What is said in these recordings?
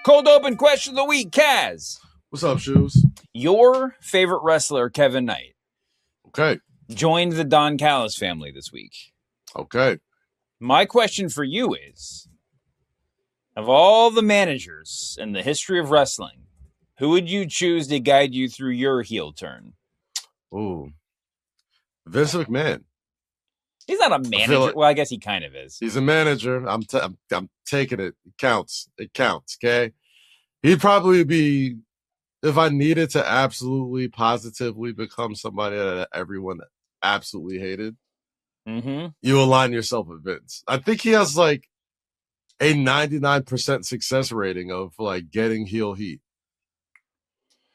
Cold open question of the week, Kaz. What's up, Shoes? Your favorite wrestler, Kevin Knight, Okay. joined the Don Callis family this week. Okay. My question for you is, of all the managers in the history of wrestling, who would you choose to guide you through your heel turn? Ooh. Vince McMahon. He's not a manager. Well, I guess he kind of is. He's a manager. I'm taking it. It counts. It counts, okay? He'd probably be, if I needed to absolutely, positively become somebody that everyone absolutely hated, you align yourself with Vince. I think he has like a 99% success rating of like getting heel heat.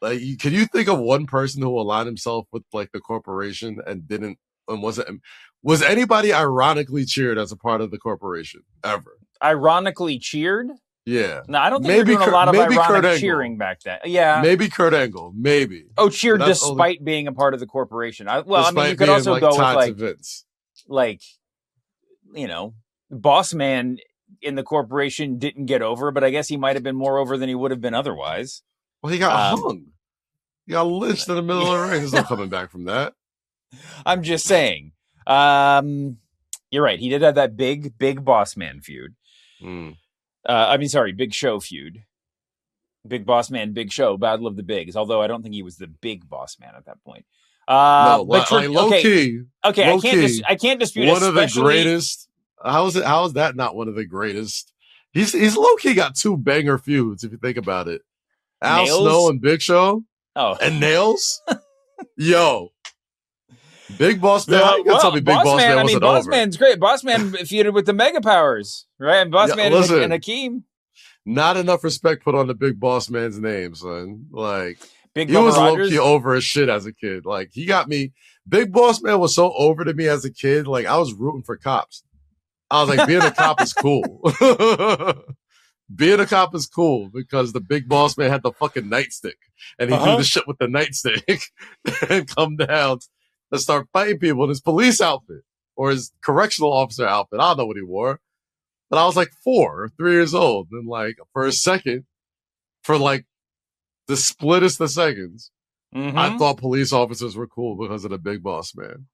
Like, can you think of one person who aligned himself with like the corporation and was anybody ironically cheered as a part of the corporation ever? Ironically cheered? Yeah. No, I don't think they were doing a lot of ironic cheering back then. Yeah. Maybe Kurt Angle. Maybe. Oh, cheered despite being a part of the corporation. You could also go with Vince. Like, you know, Boss Man in the corporation didn't get over, but I guess he might have been more over than he would have been otherwise. Well, he got hung. He got lynched in the middle of the ring. There's no coming back from that. I'm just saying. You're right. He did have that big Boss Man feud. Big Show feud. Big Boss Man, Big Show, Battle of the Bigs. Although I don't think he was the big Boss Man at that point. Low key. Okay, I can't dispute one of the greatest. How is that not one of the greatest? He's low key got two banger feuds if you think about it. Al Snow and Big Show. Oh, and Nails. Yo. Big Boss Man. How you gonna tell me Big Boss Man wasn't over? Boss Man's great. Boss Man feuded with the Mega Powers, right? And Boss Man and Hakeem. Not enough respect put on the Big Boss Man's name, son. Like, Big he was low-key over as shit as a kid. Like, he got me. Big Boss Man was so over to me as a kid. Like, I was rooting for cops. I was like, being a cop is cool. Being a cop is cool because the Big Boss Man had the fucking nightstick. And he do the shit with the nightstick and come down and start fighting people in his police outfit or his correctional officer outfit. I don't know what he wore. But I was like 4 or 3 years old. And like for a second, for like the splittest of seconds, I thought police officers were cool because of the Big Boss Man.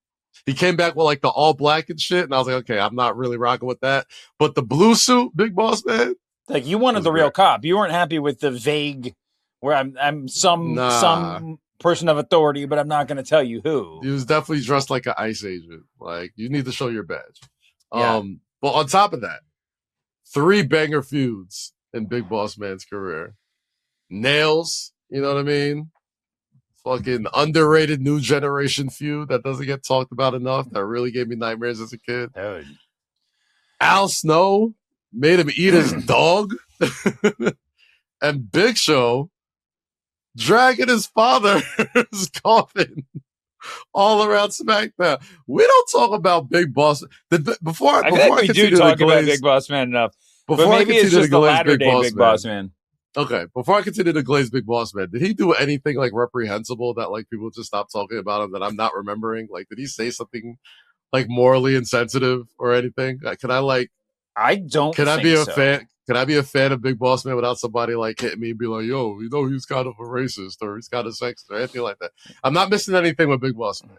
He came back with like the all black and shit. And I was like, okay, I'm not really rocking with that. But the blue suit, Big Boss Man. Like, you wanted the real cop. You weren't happy with the vague, where I'm some person of authority, but I'm not going to tell you who. He was definitely dressed like an ICE agent. Like, you need to show your badge. Yeah. But on top of that, 3 banger feuds in Big Boss Man's career. Nails, you know what I mean? Fucking underrated new generation feud that doesn't get talked about enough. That really gave me nightmares as a kid. Dude. Al Snow made him eat his dog. And Big Show dragging his father's coffin all around SmackDown. We don't talk about Big Boss. Before I think we do talk about Big Boss Man enough. But maybe it's just the latter day Big Boss Man. Okay, before I continue to glaze Big Boss Man, did he do anything like reprehensible that like people just stopped talking about him that I'm not remembering? Like, did he say something like morally insensitive or anything? Can I like? I don't. Can I be a fan? Can I be a fan of Big Boss Man without somebody like hitting me and be like, "Yo, you know, he's kind of a racist or he's kind of sexist or anything like that"? I'm not missing anything with Big Boss Man.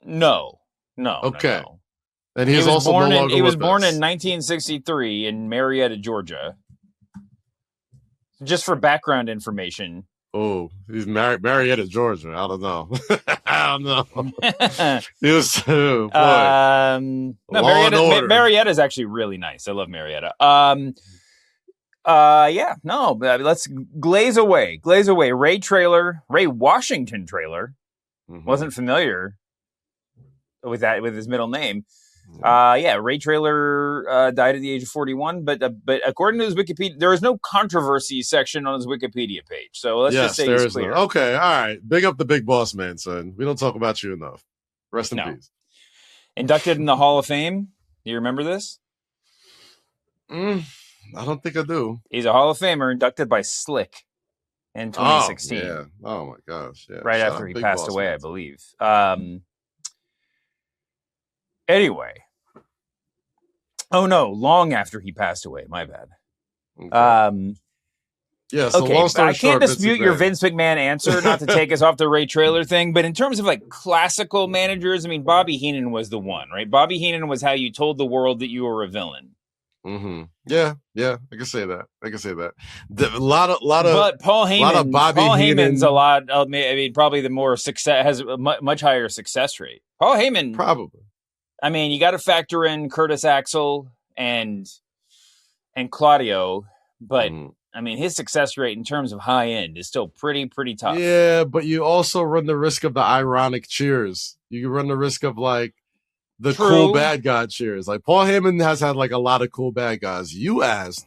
No. Okay. No. And he was also born no longer He was with born us. in 1963 in Marietta, Georgia. Just for background information. Oh, he's Marietta, Georgia. I don't know. I don't know. He was, boy. Marietta is actually really nice. I love Marietta. Let's glaze away. Ray Washington Trailer. Wasn't familiar with his middle name. Ray Traylor died at the age of 41, but according to his Wikipedia, there is no controversy section on his Wikipedia page. So let's just say he's clear. Okay, all right. Big up the Big Boss Man, son. We don't talk about you enough. Rest in peace. Inducted in the Hall of Fame. Do you remember this? I don't think I do. He's a Hall of Famer inducted by Slick in 2016. Yeah. Oh my gosh. Yeah. Right after he passed away, I believe. Anyway. Oh no, long after he passed away. My bad. Okay. Yeah, so okay, long story I can't short, dispute your Vince McMahon answer, not to take us off the Ray Traylor thing, but in terms of like classical managers, I mean, Bobby Heenan was the one, right? Bobby Heenan was how you told the world that you were a villain. Mm-hmm. Yeah, I can say that. A lot of but Paul Heyman, Bobby Heyman's Heenan, a lot. I mean, probably the more success has a much higher success rate. Paul Heyman, probably. I mean, you got to factor in Curtis Axel and Claudio, but I mean, his success rate in terms of high end is still pretty tough. Yeah, but you also run the risk of the ironic cheers. You run the risk of like the cool bad guy cheers. Like Paul Heyman has had like a lot of cool bad guys. You asked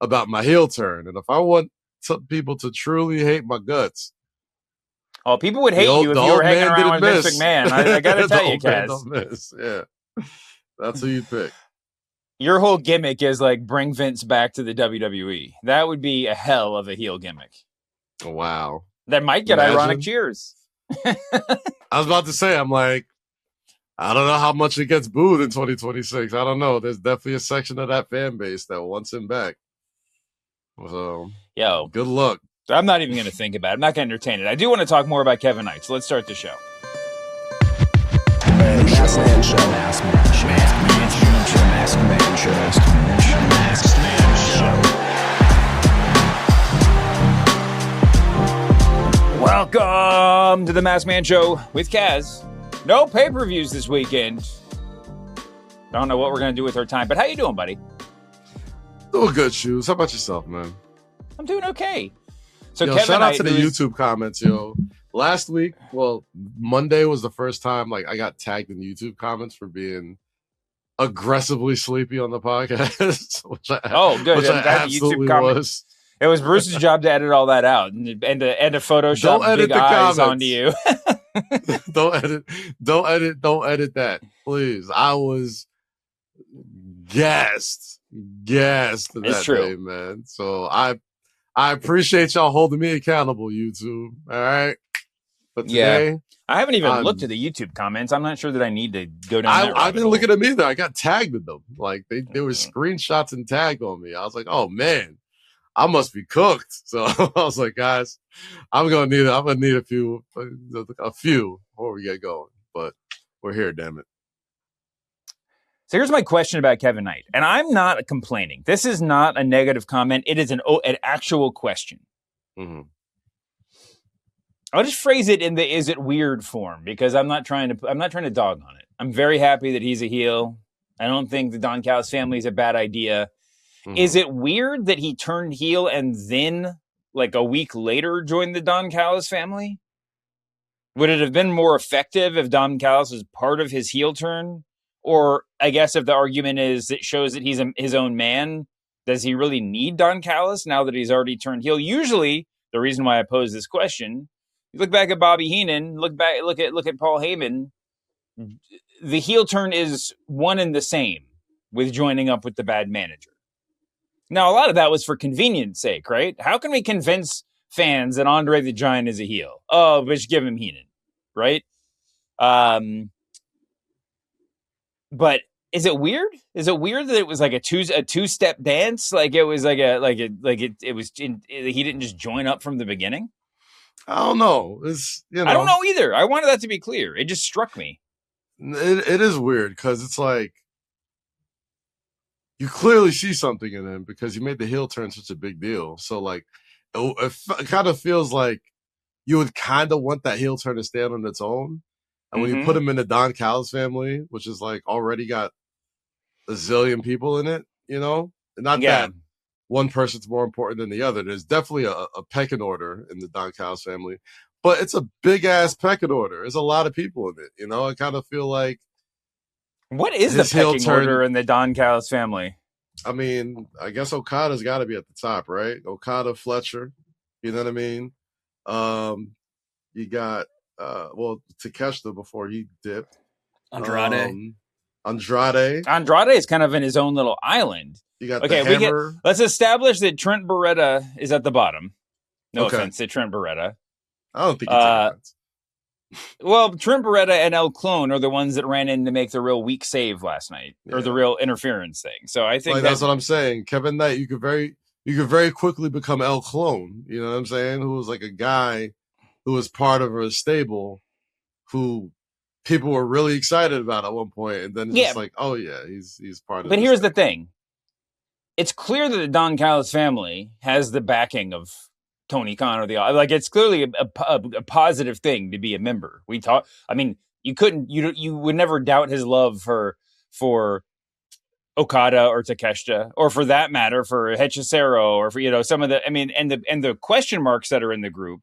about my heel turn, and if I want some people to truly hate my guts, oh, people would hate you if you were hanging around with Vince McMahon. I gotta tell you, Kaz. Yeah, that's who you pick. Your whole gimmick is like bring Vince back to the WWE. That would be a hell of a heel gimmick. Wow. That might get ironic cheers. I was about to say, I'm like, I don't know how much it gets booed in 2026. I don't know. There's definitely a section of that fan base that wants him back. So, good luck. I'm not even going to think about it. I'm not going to entertain it. I do want to talk more about Kevin Knight. So let's start the show. Welcome to the Masked Man Show with Kaz. No pay-per-views this weekend. I don't know what we're going to do with our time, but how you doing, buddy? Doing good, Shoes. How about yourself, man? I'm doing okay. So Kevin shout out to the YouTube comments, yo. Last week, well, Monday was the first time like I got tagged in YouTube comments for being aggressively sleepy on the podcast. Which I absolutely was. It was Bruce's job to edit all that out and to Photoshop big eyes onto you. Don't edit that, please. I was gassed that day, man. So I appreciate y'all holding me accountable, YouTube. All right. But today, I haven't even looked at the YouTube comments. I'm not sure that I need to go down. I didn't look at them either. I got tagged with them. Like they were screenshots and tagged on me. I was like, oh man, I must be cooked. So I was like, guys, I'm gonna need a few before we get going. But we're here, damn it. So here's my question about Kevin Knight, and I'm not complaining. This is not a negative comment. It is an actual question. Mm-hmm. I'll just phrase it in the "is it weird" form because I'm not trying to dog on it. I'm very happy that he's a heel. I don't think the Don Callis family is a bad idea. Mm-hmm. Is it weird that he turned heel and then, like a week later, joined the Don Callis family? Would it have been more effective if Don Callis was part of his heel turn? Or I guess if the argument is it shows that he's his own man, does he really need Don Callis now that he's already turned heel? Usually, the reason why I pose this question, you look back at Bobby Heenan, look at Paul Heyman. The heel turn is one and the same with joining up with the bad manager. Now, a lot of that was for convenience sake, right? How can we convince fans that Andre the Giant is a heel? Oh, but just give him Heenan, right? But is it weird? Is it weird that it was like a two-step dance? Like it was he didn't just join up from the beginning? I don't know. I don't know either. I wanted that to be clear. It just struck me. It is weird because it's like you clearly see something in him because you made the heel turn such a big deal. So like it kind of feels like you would kind of want that heel turn to stand on its own. And when you put him in the Don Callis family, which is like already got a zillion people in it, not that one person's more important than the other. There's definitely a pecking order in the Don Callis family, but it's a big ass pecking order. There's a lot of people in it. I kind of feel like. What is the pecking order in the Don Callis family? I mean, I guess Okada's got to be at the top, right? Okada, Fletcher, you know what I mean? You got. Takeshita before he dipped. Andrade. Andrade is kind of in his own little island. You got the Hammer. Let's establish that Trent Beretta is at the bottom. No offense to Trent Beretta. I don't think it's well, Trent Beretta and El Clone are the ones that ran in to make the real weak save last night, or the real interference thing. So I think that's what I'm saying. Kevin Knight, you could very you could very quickly become El Clone. You know what I'm saying? Who was like a guy who was part of a stable who people were really excited about at one point, and then it's just like, oh yeah, he's part of. But here's the thing: it's clear that the Don Callis family has the backing of Tony Khan or like. It's clearly a positive thing to be a member. I mean, you would never doubt his love for Okada or Takeshita, or for that matter, for Hechicero, or for some of the. I mean, and the question marks that are in the group.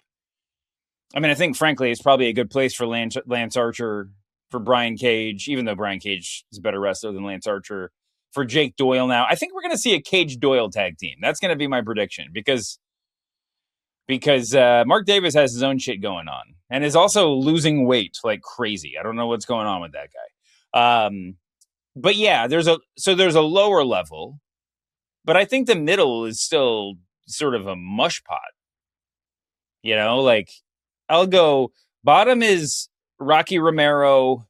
I mean, I think, frankly, it's probably a good place for Lance Archer, for Brian Cage, even though Brian Cage is a better wrestler than Lance Archer, for Jake Doyle now. I think we're going to see a Cage Doyle tag team. That's going to be my prediction because Mark Davis has his own shit going on and is also losing weight like crazy. I don't know what's going on with that guy. But yeah, there's a lower level, but I think the middle is still sort of a mush pot. Like, I'll go bottom is Rocky Romero.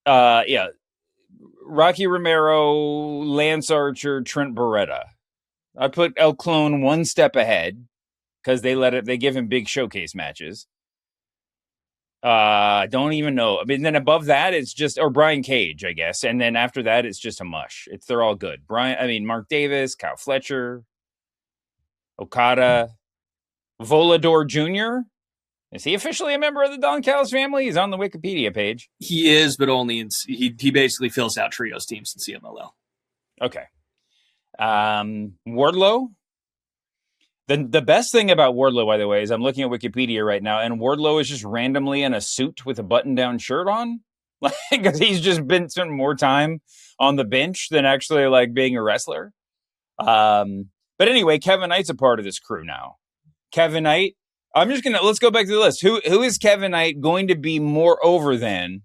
Rocky Romero, Lance Archer, Trent Beretta. I put El Clone one step ahead because they give him big showcase matches. Don't even know. I mean, then above that it's just Brian Cage, I guess, and then after that it's just a mush. They're all good. Mark Davis, Kyle Fletcher, Okada. Volador Jr. Is he officially a member of the Don Callis family? He's on the Wikipedia page. He is, but only he basically fills out trios teams in CMLL. Okay. Wardlow. The best thing about Wardlow, by the way, is I'm looking at Wikipedia right now, and Wardlow is just randomly in a suit with a button-down shirt on, because he's just been spending more time on the bench than actually like being a wrestler. But anyway, Kevin Knight's a part of this crew now. Kevin Knight. Let's go back to the list. Who is Kevin Knight going to be more over than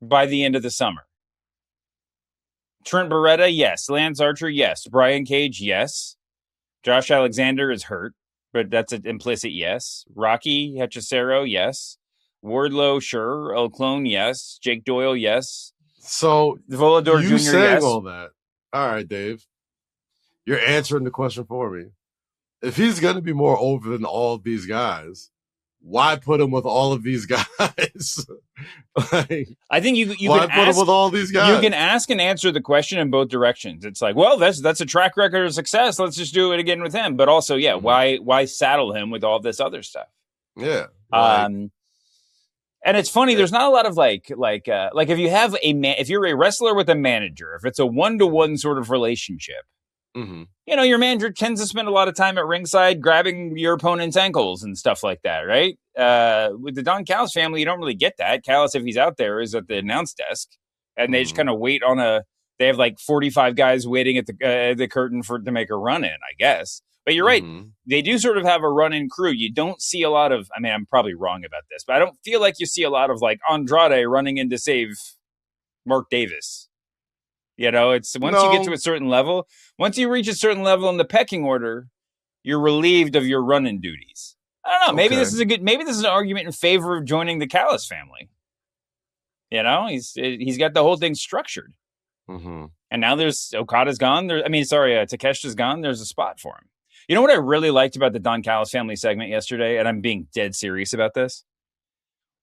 by the end of the summer? Trent Beretta, yes. Lance Archer, yes. Brian Cage, yes. Josh Alexander is hurt, but that's an implicit yes. Rocky Hechicero, yes. Wardlow, sure. El Clone, yes. Jake Doyle, yes. So Volador Jr., saying yes. all that. All right, Dave. You're answering the question for me. If he's going to be more over than all of these guys, why put him with all of these guys? I think you why can put him with all these guys? You can ask and answer the question in both directions. It's like, well, that's a track record of success. Let's just do it again with him. But also, yeah, why saddle him with all this other stuff? Yeah. And it's funny. There's not a lot of like if you have if you're a wrestler with a manager, if it's a 1-to-1 sort of relationship. Mm-hmm. Your manager tends to spend a lot of time at ringside grabbing your opponent's ankles and stuff like that, right? With the Don Callis family, you don't really get that. Callis, if he's out there, is at the announce desk, and they just kind of wait they have like 45 guys waiting at the curtain to make a run in, I guess. But you're right. They do sort of have a run-in crew. You don't see a lot of, I'm probably wrong about this, but I don't feel like you see a lot of like Andrade running in to save Mark Davis. It's once you get to a certain level, once you reach a certain level in the pecking order, you're relieved of your running duties. I don't know. Maybe this is maybe this is an argument in favor of joining the Callis family. He's got the whole thing structured. Mm-hmm. And now Okada's gone. Takeshita's gone. There's a spot for him. You know what I really liked about the Don Callis family segment yesterday? And I'm being dead serious about this.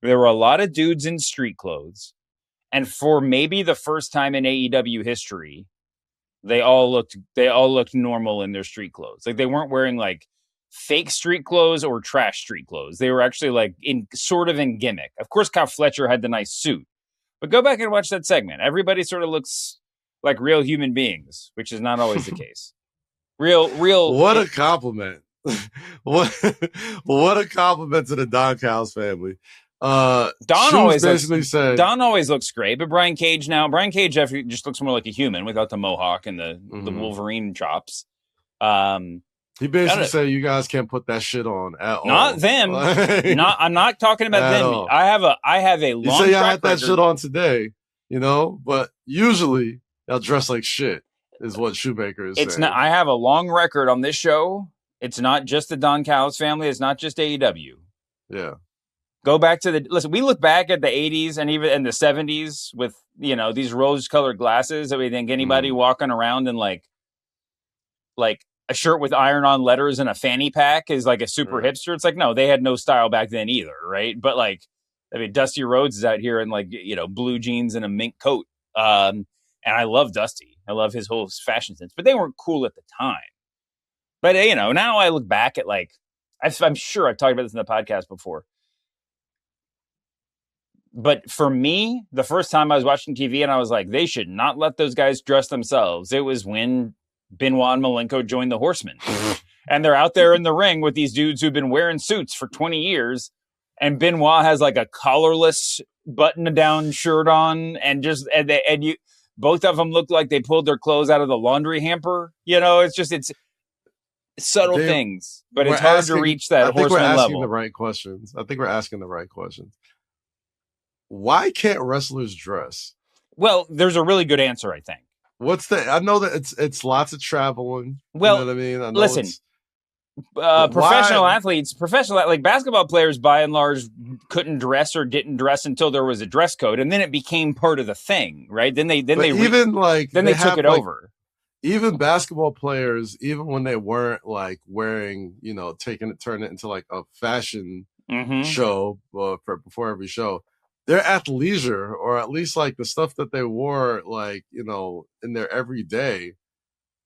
There were a lot of dudes in street clothes. And for maybe the first time in AEW history, they all looked normal in their street clothes. Like, they weren't wearing like fake street clothes or trash street clothes. They were actually like in gimmick. Of course, Kyle Fletcher had the nice suit, but go back and watch that segment. Everybody sort of looks like real human beings, which is not always the case. Real. What a compliment. What a compliment to the Don Callis family. Don always looks great, but Brian Cage just looks more like a human without the mohawk and the Wolverine chops. He basically said you guys can't put that shit on at all. Not them. I'm not talking about them. All. I have a long. You say y'all had that record. shit on today, but usually y'all dress like shit. Is what Shoemaker is saying. Not. I have a long record on this show. It's not just the Don Callis family. It's not just AEW. Yeah. Go back to listen, we look back at the 80s and even in the 70s with, these rose-colored glasses that we think anybody walking around in like like a shirt with iron-on letters and a fanny pack is like a super hipster. It's like, no, they had no style back then either, right? But like, I mean, Dusty Rhodes is out here in like, blue jeans and a mink coat. And I love Dusty. I love his whole fashion sense, but they weren't cool at the time. But, now I look back at like, I'm sure I've talked about this in the podcast before. But for me, the first time I was watching TV and I was like, they should not let those guys dress themselves. It was when Benoit and Malenko joined the Horsemen. And they're out there in the ring with these dudes who've been wearing suits for 20 years. And Benoit has like a collarless button-down shirt on. And both of them look like they pulled their clothes out of the laundry hamper. It's subtle things. But it's hard to reach that Horseman level. I think we're asking the right questions. I think we're asking the right questions. Why can't wrestlers dress? Well, there's a really good answer, I think. I know that it's lots of traveling. Well, you know what I mean? I know listen, professional, like basketball players, by and large, couldn't dress or didn't dress until there was a dress code, and then it became part of the thing, right? Then they took it over. Even basketball players, even when they weren't like wearing, turn it into like a fashion show before every show. Their athleisure, or at least like the stuff that they wore, like, in their everyday,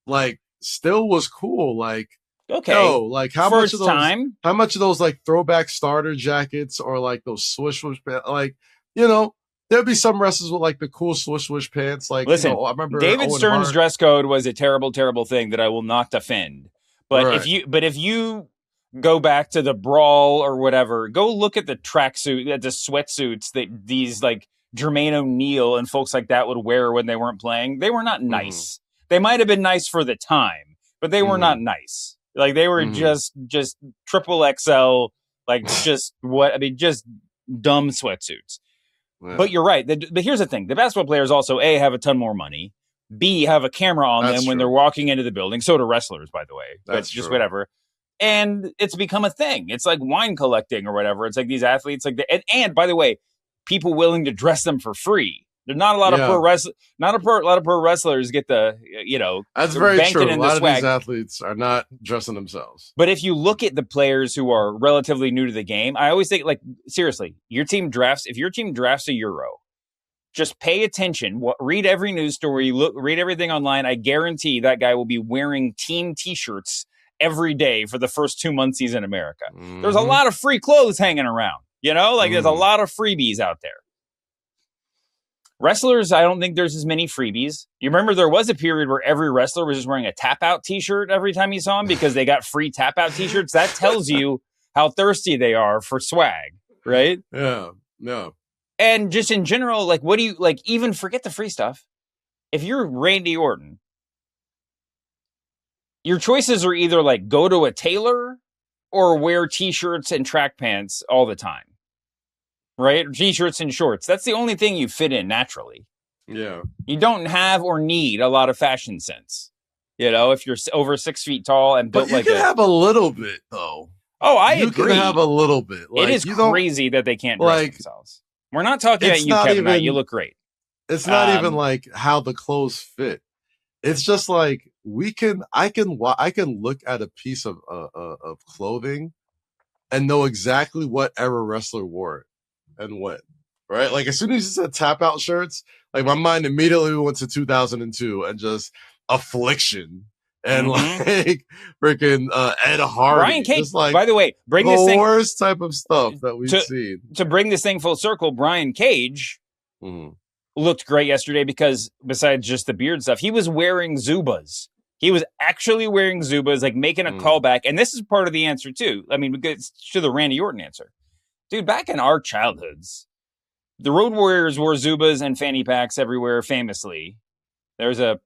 like still was cool. Like, okay, like how much of those like throwback starter jackets or like those swish pants, like, there'd be some wrestlers with like the cool swish pants. Like, listen, I remember David Stern's dress code was a terrible, terrible thing that I will not defend. But if you go back to the brawl or whatever, go look at the tracksuit, at the sweatsuits that these like Jermaine O'Neal and folks like that would wear when they weren't playing. They were not nice. They might have been nice for the time, but they were not nice. Like they were just triple XL, like just dumb sweatsuits. Yeah. But you're right. But here's the thing. The basketball players also, A, have a ton more money. B, have a camera on them when they're walking into the building. So do wrestlers, by the way. That's just whatever. And it's become a thing. It's like wine collecting or whatever. It's like these athletes, like and by the way, people willing to dress them for free. There's not a lot of pro wrestlers get the That's very true. A lot of these athletes are not dressing themselves. But if you look at the players who are relatively new to the game, I always think, like, seriously, if your team drafts a Euro, just pay attention. Read every news story. Read everything online. I guarantee that guy will be wearing team T-shirts every day for the first 2 months he's in America. There's a lot of free clothes hanging around, there's a lot of freebies out there. Wrestlers, I don't think there's as many freebies. You remember there was a period where every wrestler was just wearing a tap out T-shirt every time you saw him because they got free tap out T-shirts. That tells you how thirsty they are for swag, right? Yeah, no. And just in general, like, what do you, like, even forget the free stuff. If you're Randy Orton, your choices are either like go to a tailor or wear T-shirts and track pants all the time, right? T-shirts and shorts. That's the only thing you fit in naturally. Yeah. You don't have or need a lot of fashion sense. If you're over 6 feet tall and built like you can have a little bit though. Oh, I agree. You can have a little bit. Like, it is crazy that they can't dress themselves. We're not talking about you, Kevin Knight. You look great. It's not even like how the clothes fit. It's just like I can look at a piece of clothing and know exactly what era wrestler wore it and when, right? Like as soon as you said tap out shirts, like my mind immediately went to 2002 and just Affliction and like freaking Ed Hardy. Brian Cage, just like, by the way, bring this thing, worst type of stuff that we've seen. To bring this thing full circle, Brian Cage looked great yesterday because besides just the beard stuff, he was wearing Zubas. He was actually wearing Zubas, like making a callback. And this is part of the answer too. I mean, it's to the Randy Orton answer. Dude, back in our childhoods, the Road Warriors wore Zubas and fanny packs everywhere famously. There is a,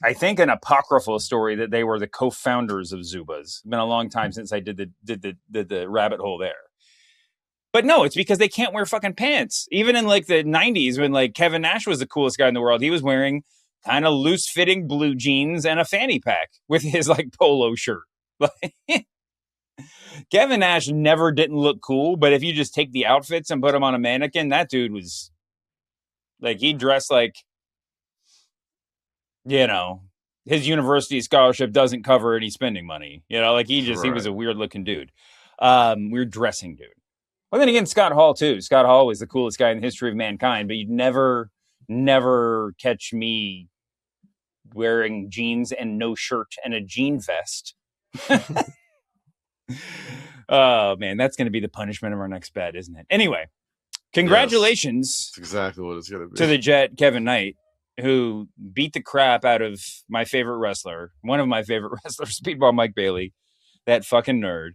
I think, an apocryphal story that they were the co-founders of Zubas. It's been a long time since I did the rabbit hole there. But no, it's because they can't wear fucking pants. Even in like the 90s when like Kevin Nash was the coolest guy in the world, he was wearing kind of loose-fitting blue jeans and a fanny pack with his like polo shirt. Kevin Nash never didn't look cool, but if you just take the outfits and put them on a mannequin, that dude was like, he dressed like, his university scholarship doesn't cover any spending money. You know, like he was a weird looking dude, weird dressing dude. But then again, Scott Hall too. Scott Hall was the coolest guy in the history of mankind, but you'd never catch me wearing jeans and no shirt and a jean vest. Oh man, that's going to be the punishment of our next bet, isn't it? Anyway, congratulations. That's exactly what it's going to be. To the Jet, Kevin Knight, who beat the crap out of my favorite wrestler, one of my favorite wrestlers, Speedball Mike Bailey, that fucking nerd.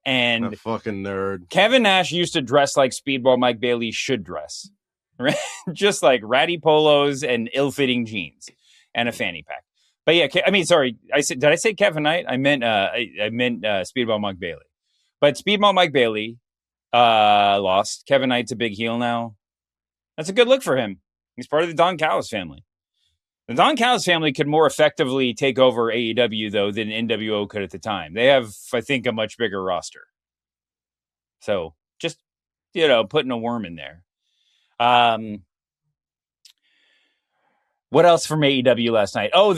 And that fucking nerd. Kevin Nash used to dress like Speedball Mike Bailey should dress. Right? Just like ratty polos and ill-fitting jeans and a fanny pack. But yeah, I mean, sorry, did I say Kevin Knight? I meant Speedball Mike Bailey. But Speedball Mike Bailey lost. Kevin Knight's a big heel now. That's a good look for him. He's part of the Don Callis family. The Don Callis family could more effectively take over AEW, though, than NWO could at the time. They have, I think, a much bigger roster. So just, putting a worm in there. What else from AEW last night? Oh,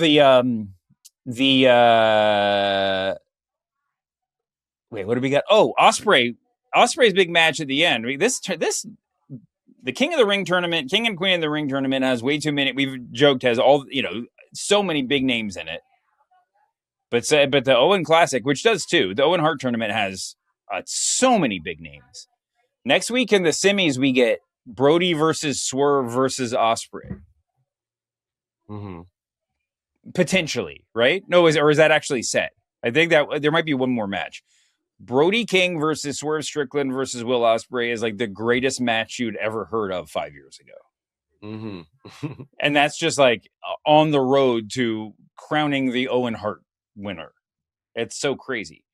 wait, what do we got? Oh, Osprey's big match at the end. I mean, the King of the Ring tournament, King and Queen of the Ring tournament has way too many. We've joked has all, so many big names in it. But the Owen Classic, which does too, the Owen Hart tournament has so many big names. Next week in the semis, we get Brody versus Swerve versus Osprey. Mm-hmm. Potentially, right? No, is that actually set? I think that there might be one more match. Brody King versus Swerve Strickland versus Will Ospreay is like the greatest match you'd ever heard of 5 years ago. Mm-hmm. And that's just like on the road to crowning the Owen Hart winner. It's so crazy.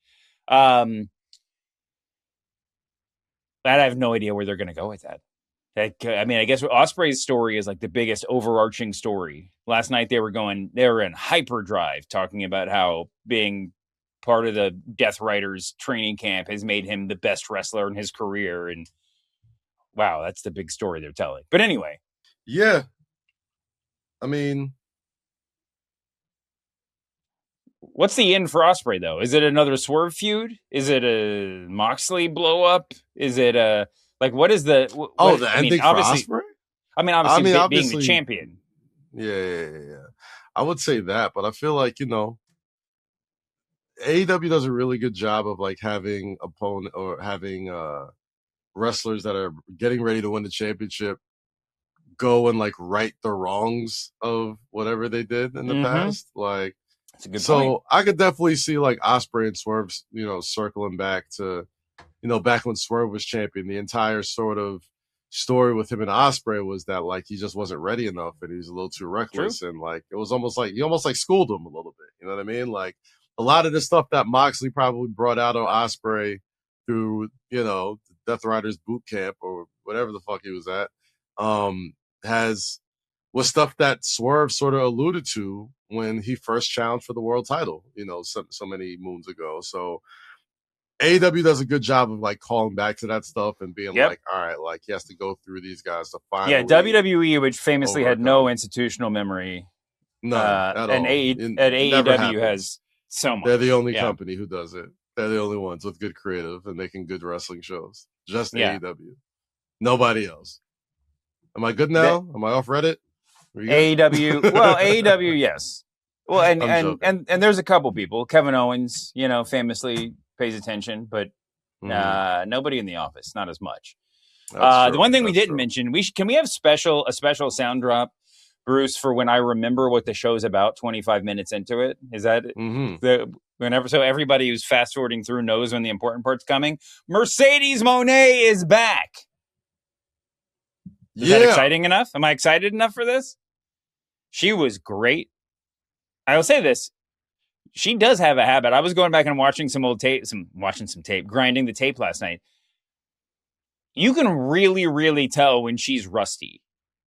I have no idea where they're going to go with that. I mean, I guess Ospreay's story is like the biggest overarching story. Last night they were in hyperdrive talking about how being part of the Death Riders training camp has made him the best wrestler in his career. And wow, that's the big story they're telling. But anyway. Yeah. I mean, what's the end for Ospreay though? Is it another Swerve feud? Is it a Moxley blow up? Is it a, like, what is the, the ending for Ospreay? Obviously being the champion. Yeah. I would say that, but I feel like, AEW does a really good job of like having opponent or having wrestlers that are getting ready to win the championship go and like right the wrongs of whatever they did in the past. Like, that's a good so point. I could definitely see like Ospreay and Swerve, circling back to, back when Swerve was champion. The entire sort of story with him and Ospreay was that like he just wasn't ready enough and he was a little too reckless. True. And like it was almost like he schooled him a little bit. You know what I mean? Like a lot of the stuff that Moxley probably brought out on Ospreay through, the Death Riders boot camp or whatever the fuck he was at, was stuff that Swerve sort of alluded to when he first challenged for the world title, so many moons ago. So AEW does a good job of like calling back to that stuff and being like, all right, like he has to go through these guys to find. Yeah, WWE, which famously had no institutional memory. None at all. And AEW has so much. They're the only company who does it. They're the only ones with good creative and making good wrestling shows. Just AEW. Nobody else. Am I good now? Am I off Reddit? AEW. Well, AEW, yes. Well, and there's a couple people. Kevin Owens, famously pays attention, but nobody in the office, not as much. The one thing we didn't mention, can we have a special sound drop, Bruce, for when I remember what the show's about 25 minutes into it? Is that so everybody who's fast forwarding through knows when the important part's coming? Mercedes Moné is back. Is that exciting enough? Am I excited enough for this? She was great. I will say this. She does have a habit. I was going back and watching some old tape, grinding the tape last night. You can really, really tell when she's rusty,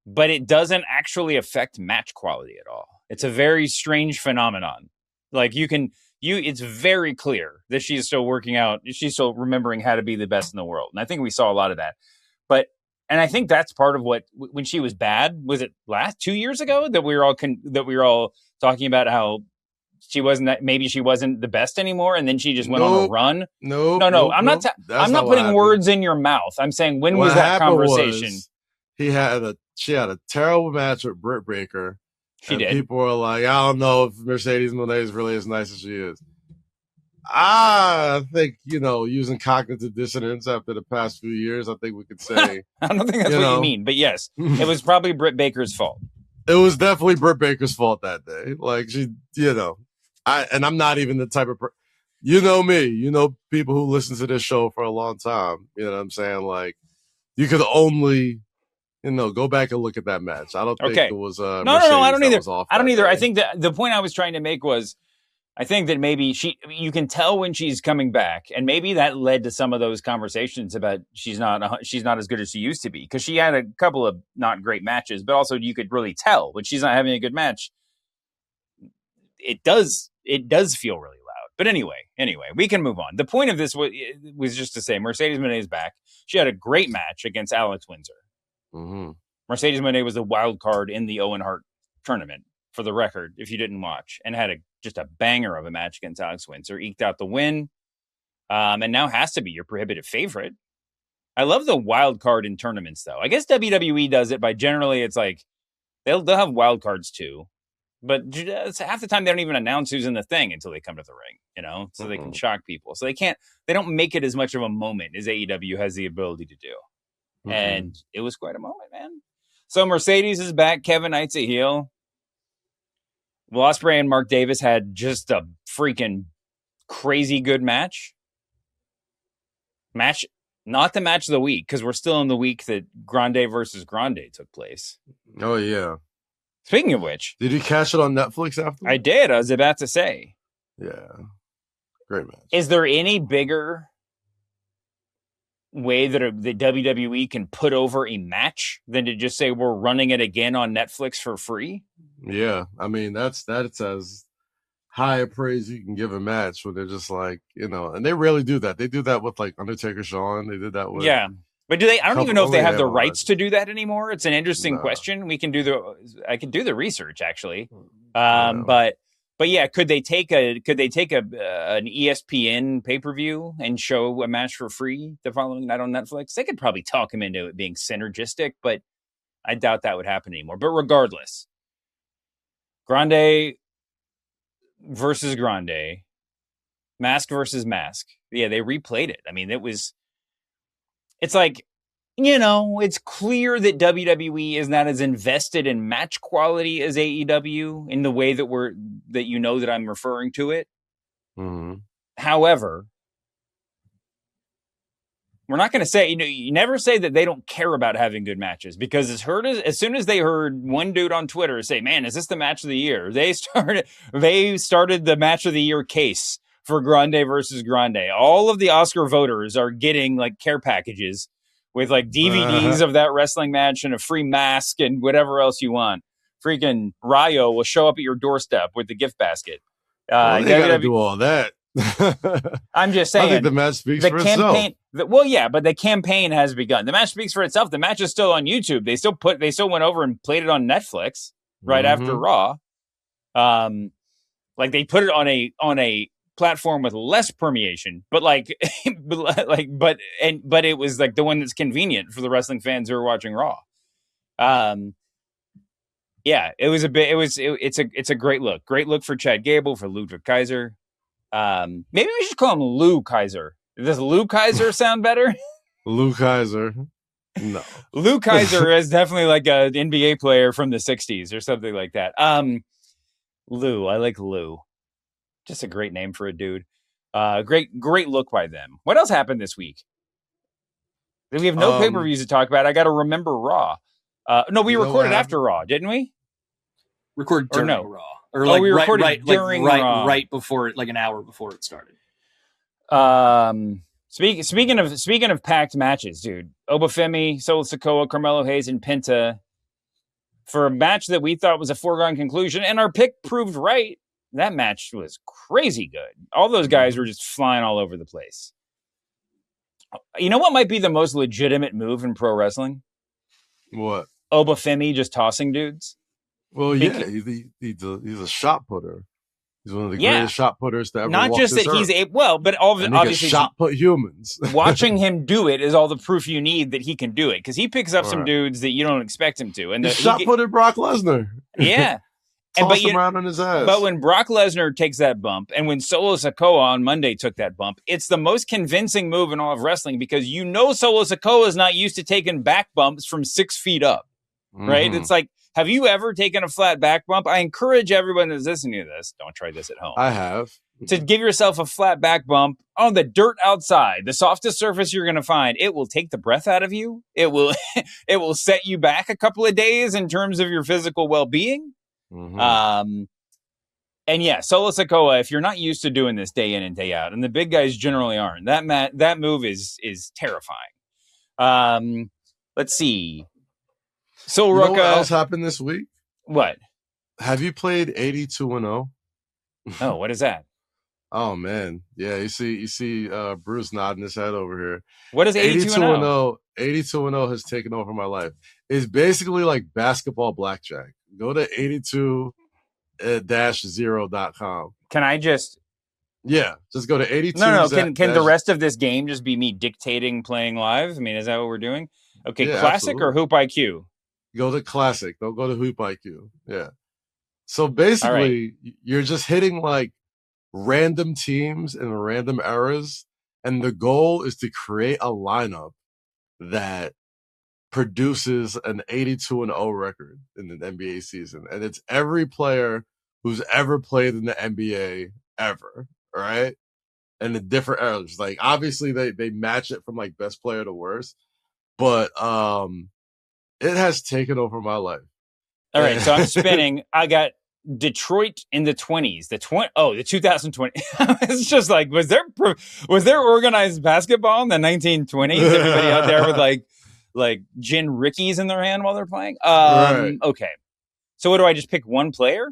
but it doesn't actually affect match quality at all. It's a very strange phenomenon. Like it's very clear that she's still working out. She's still remembering how to be the best in the world. And I think we saw a lot of that. And I think that's part of when she was bad, was it 2 years ago that we were all talking about how maybe she wasn't the best anymore, and then she just went on a run. No. I'm not putting words in your mouth. I'm saying when was that conversation? She had a terrible match with Britt Baker. She did. People were like, I don't know if Mercedes Moné is really as nice as she is. I think, using cognitive dissonance after the past few years, I think we could say. I don't think that's what you mean, but yes, it was probably Britt Baker's fault. It was definitely Britt Baker's fault that day. Like, she, I'm not even the type of you know me, people who listen to this show for a long time. You know what I'm saying? Like, you could only, go back and look at that match. I don't think it was No, I don't either. I don't either. Day. I think that the point I was trying to make was, I think that maybe you can tell when she's coming back, and maybe that led to some of those conversations about she's not as good as she used to be, because she had a couple of not great matches, but also you could really tell when she's not having a good match. It does feel really loud. But anyway, we can move on. The point of this was just to say Mercedes Moné is back. She had a great match against Alex Windsor. Mm-hmm. Mercedes Moné was the wild card in the Owen Hart tournament, for the record, if you didn't watch, and had just a banger of a match against Alex Windsor, eked out the win, and now has to be your prohibitive favorite. I love the wild card in tournaments, though. I guess WWE does it by generally it's like they'll have wild cards too, but half the time they don't even announce who's in the thing until they come to the ring, so they can shock people. So they don't make it as much of a moment as AEW has the ability to do, and it was quite a moment, man. So Mercedes is back. Kevin Knight's a heel. Will Ospreay and Mark Davis had just a freaking crazy good match. Not the match of the week, because we're still in the week that Grande versus Grande took place. Oh, yeah. Speaking of which. Did you catch it on Netflix after? I did. I was about to say. Yeah. Great match. Is there any bigger way that the WWE can put over a match than to just say we're running it again on Netflix for free? Yeah, I mean that's as high a praise you can give a match when they're just like, and they rarely do that. They do that with like Undertaker Shawn. They did that with but do they? I don't even know if they have the rights to do that anymore. It's an interesting question. I can do the research actually, but yeah, could they take an ESPN pay-per-view and show a match for free the following night on Netflix? They could probably talk them into it being synergistic, but I doubt that would happen anymore. But regardless, Grande versus Grande, Mask versus Mask. Yeah, they replayed it. I mean, it's like, it's clear that WWE is not as invested in match quality as AEW in the way that that I'm referring to it. Mm-hmm. However, we're not going to say, you never say that they don't care about having good matches, because as soon as they heard one dude on Twitter say, man, is this the match of the year? They started the match of the year case for Grande versus Grande. All of the Oscar voters are getting like care packages with like DVDs of that wrestling match and a free mask and whatever else you want. Freaking Rayo will show up at your doorstep with the gift basket. They gotta do all that. I'm just saying. I think the match speaks for itself. But the campaign has begun. The match speaks for itself. The match is still on YouTube. They still went over and played it on Netflix right after Raw. Like they put it on a platform with less permeation, but but it was like the one that's convenient for the wrestling fans who are watching Raw. Yeah, it's a great look. Great look for Chad Gable, for Ludwig Kaiser. Maybe we should call him Lou Kaiser. Does Lou Kaiser sound better? Lou Kaiser. No. Lou Kaiser is definitely like an NBA player from the 60s or something like that. Lou. I like Lou. Just a great name for a dude. Great look by them. What else happened this week? We have no pay-per-views to talk about. I got to remember Raw. No, we recorded after Raw, didn't we? Record during Raw. Or we recorded during Raw. Right before it, like an hour before it started. Speaking of packed matches, dude, Obafemi, Solo Sikoa, Carmelo Hayes, and Penta for a match that we thought was a foregone conclusion, and our pick proved right. That match was crazy good. All those guys were just flying all over the place. You know what might be the most legitimate move in pro wrestling? What? Obafemi just tossing dudes. Well, yeah, he's a shot putter. He's one of the greatest shot putters to ever Not walk just this that he's earth. but obviously shot put humans. watching him do it is all the proof you need that he can do it, because he picks up some dudes that you don't expect him to. And he shot putted Brock Lesnar. Yeah. Tossed him around on his ass. But when Brock Lesnar takes that bump, and when Solo Sikoa on Monday took that bump, it's the most convincing move in all of wrestling, because Solo Sikoa is not used to taking back bumps from 6 feet up, right? It's like, have you ever taken a flat back bump? I encourage everyone that's listening to this, don't try this at home. I have. To give yourself a flat back bump on the dirt outside, the softest surface you're going to find. It will take the breath out of you. It will set you back a couple of days in terms of your physical well-being. And yeah, Solo Sikoa, if you're not used to doing this day in and day out, and the big guys generally aren't, that move is terrifying. Let's see. So you know what else happened this week? What? Have you played 82-0? Oh, what is that? Oh man, yeah. You see, Bruce nodding his head over here. What is 82-0? 82-0 has taken over my life. It's basically like basketball blackjack. Go to 82-0.com. Can I just? Yeah, just go to 82. No. Can the rest of this game just be me dictating playing live? I mean, is that what we're doing? Okay, yeah, classic absolutely. Or Hoop IQ? Go to classic. Don't go to Hoop IQ. Yeah. So basically, you're just hitting like random teams in random eras, and the goal is to create a lineup that produces an 82-0 record in an NBA season. And it's every player who's ever played in the NBA ever, right? And the different eras. Like obviously they match it from like best player to worst, but it has taken over my life. All right, so I'm spinning. I got Detroit in the 20s. The 2020. It's just like, was there organized basketball in the 1920s? Everybody out there with like gin rickeys in their hand while they're playing. Right. Okay. So what do I just pick one player?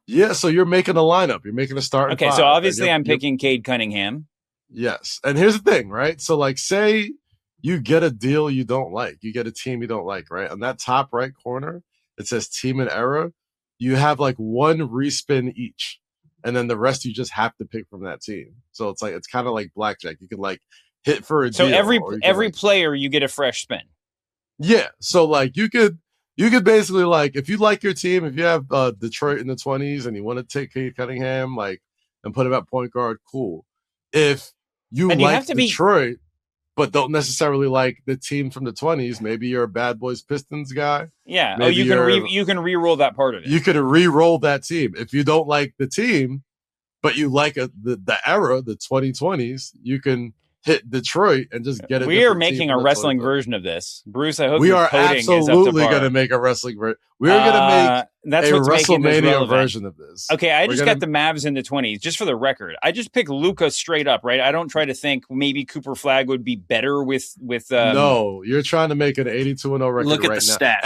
Yeah. So you're making a lineup. You're making a starting. Okay. So obviously I'm picking Cade Cunningham. Yes. And here's the thing, right? So like, say you get a deal you don't like, you get a team you don't like, right? On that top right corner, it says team and era. You have like one respin each, and then the rest you just have to pick from that team. So it's like, it's kind of like blackjack. You can like hit for a deal. So every player you get a fresh spin. Yeah. So like you could basically like, if you like your team, if you have Detroit in the 20s and you want to take Cade Cunningham, like, and put him at point guard, cool. If you like Detroit, but don't necessarily like the team from the 20s, maybe you're a Bad Boys Pistons guy. Yeah. Maybe you can re-roll that part of it. You could re-roll that team. If you don't like the team, but you like the era, the 2020s, you can hit Detroit and just get it. We are making a wrestling version of this. Bruce, I hope we your are coding absolutely going to make a wrestling version. We're going to make a WrestleMania version of this. Okay, I just got the Mavs in the 20s. Just for the record, I just picked Luka straight up, right? I don't try to think maybe Cooper Flagg would be better with. No, you're trying to make an 82-0 record. Look at right the now. stats,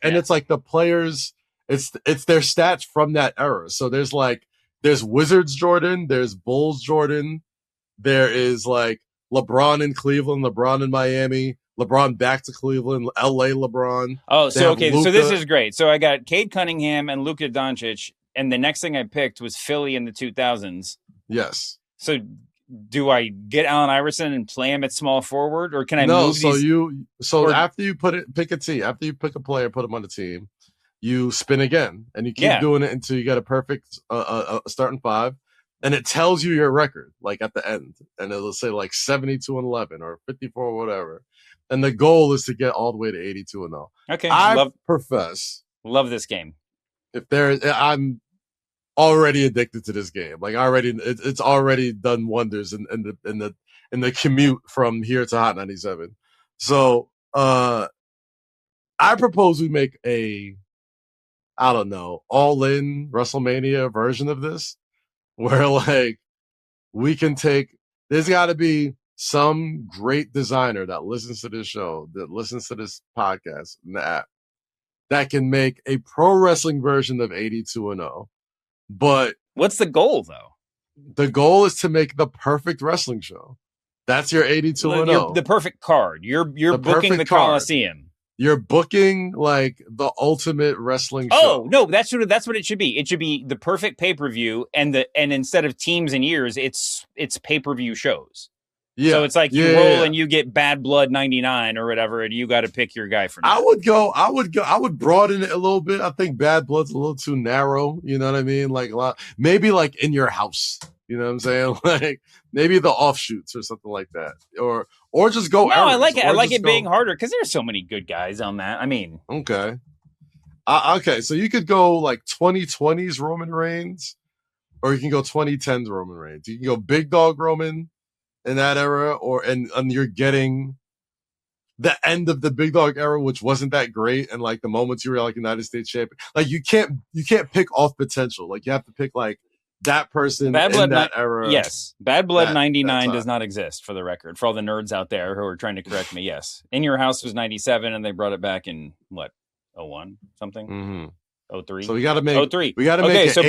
and it's like the players. It's their stats from that era. So there's Wizards Jordan, there's Bulls Jordan, there is like LeBron in Cleveland, LeBron in Miami, LeBron back to Cleveland, LA LeBron. Oh, so okay, Luka. So this is great. So I got Cade Cunningham and Luka Doncic, and the next thing I picked was Philly in the 2000s. Yes. So do I get Allen Iverson and play him at small forward, or can I move these? After you pick a team, after you pick a player, put him on the team, you spin again, and you keep doing it until you get a perfect starting five. And it tells you your record, like at the end, and it'll say like 72-11 or 54 or whatever. And the goal is to get all the way to 82-0. Okay, love this game. I'm already addicted to this game. Like it's already done wonders in the commute from here to Hot 97. So I propose we make all-in WrestleMania version of this. Where like we can there's got to be some great designer that listens to this show, that listens to this podcast in the app, that can make a pro wrestling version of 82-0. But what's the goal though? The goal is to make the perfect wrestling show. That's your 82-0. The perfect card. You're booking the Coliseum. You're booking like the ultimate wrestling show. Oh no, that's what it should be. It should be the perfect pay-per-view, and instead of teams and years, it's pay-per-view shows. Yeah. So it's like you roll and you get Bad Blood 99 or whatever, and you got to pick your guy from that. I would broaden it a little bit. I think Bad Blood's a little too narrow. You know what I mean? Like maybe like In Your House. You know what I'm saying? Like maybe the offshoots or something like that, or just go. No, I like it. I like it being harder because there's so many good guys on that. I mean, okay, okay. So you could go like 2020s Roman Reigns, or you can go 2010s Roman Reigns. You can go Big Dog Roman in that era, and you're getting the end of the Big Dog era, which wasn't that great, and like the moments you were like United States champion. Like you can't pick off potential. Like you have to pick like that person Bad Blood in that era. Yes. Bad Blood 99 does not exist, for the record. For all the nerds out there who are trying to correct me, yes. In Your House was 97, and they brought it back in, what, 01? Something? Mm-hmm. 03? So we got to make 03. We got to make so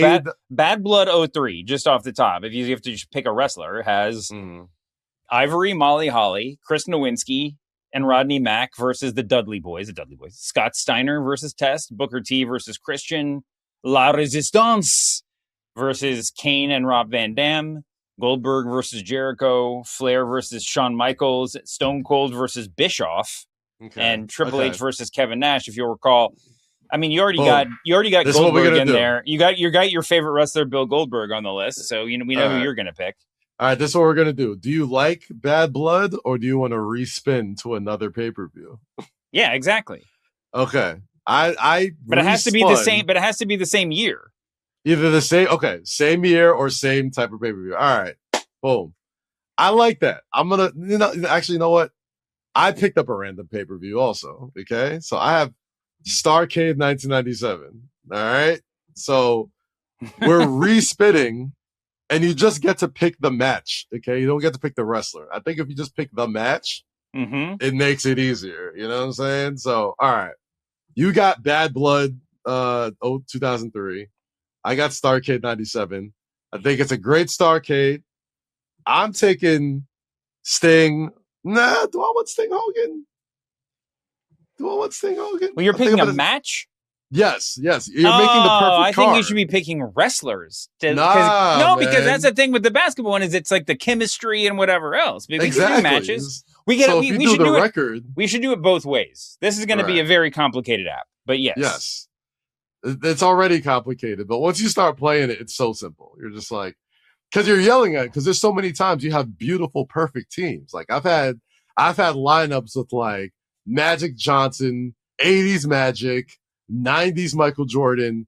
Bad Blood 03, just off the top, if you have to just pick a wrestler, has Ivory, Molly Holly, Chris Nowinski, and Rodney Mack versus the Dudley Boys. Scott Steiner versus Test, Booker T versus Christian, La Resistance versus Kane and Rob Van Dam, Goldberg versus Jericho, Flair versus Shawn Michaels, Stone Cold versus Bischoff, and Triple H versus Kevin Nash. If you'll recall, I mean, you already got Goldberg in there. You got your favorite wrestler, Bill Goldberg, on the list, so we know who you're gonna pick. All right, this is what we're gonna do. Do you like Bad Blood, or do you want to respin to another pay-per-view? Yeah, exactly. Okay, but it has to be the same. But it has to be the same year. Either the same year or same type of pay-per-view. All right, boom. I like that. I'm gonna, actually, you know what? I picked up a random pay-per-view also. Okay, so I have Starrcade 1997. All right, so we're respitting, and you just get to pick the match. Okay, you don't get to pick the wrestler. I think if you just pick the match, it makes it easier. You know what I'm saying? So, all right, you got Bad Blood, 2003. I got Starrcade 97. I think it's a great Starrcade. I'm taking Sting. Nah, do I want Sting Hogan? Well, you're picking a match? Yes. You're making the perfect card. I think you should be picking wrestlers. Because that's the thing with the basketball one is it's like the chemistry and whatever else. We can do matches. We should do record. We should do it both ways. This is going to be a very complicated app, but yes. Yes. It's already complicated, but once you start playing it, it's so simple. You're just like, because you're yelling at it, because there's so many times you have beautiful, perfect teams. Like I've had lineups with like Magic Johnson, 80s Magic, 90s Michael Jordan,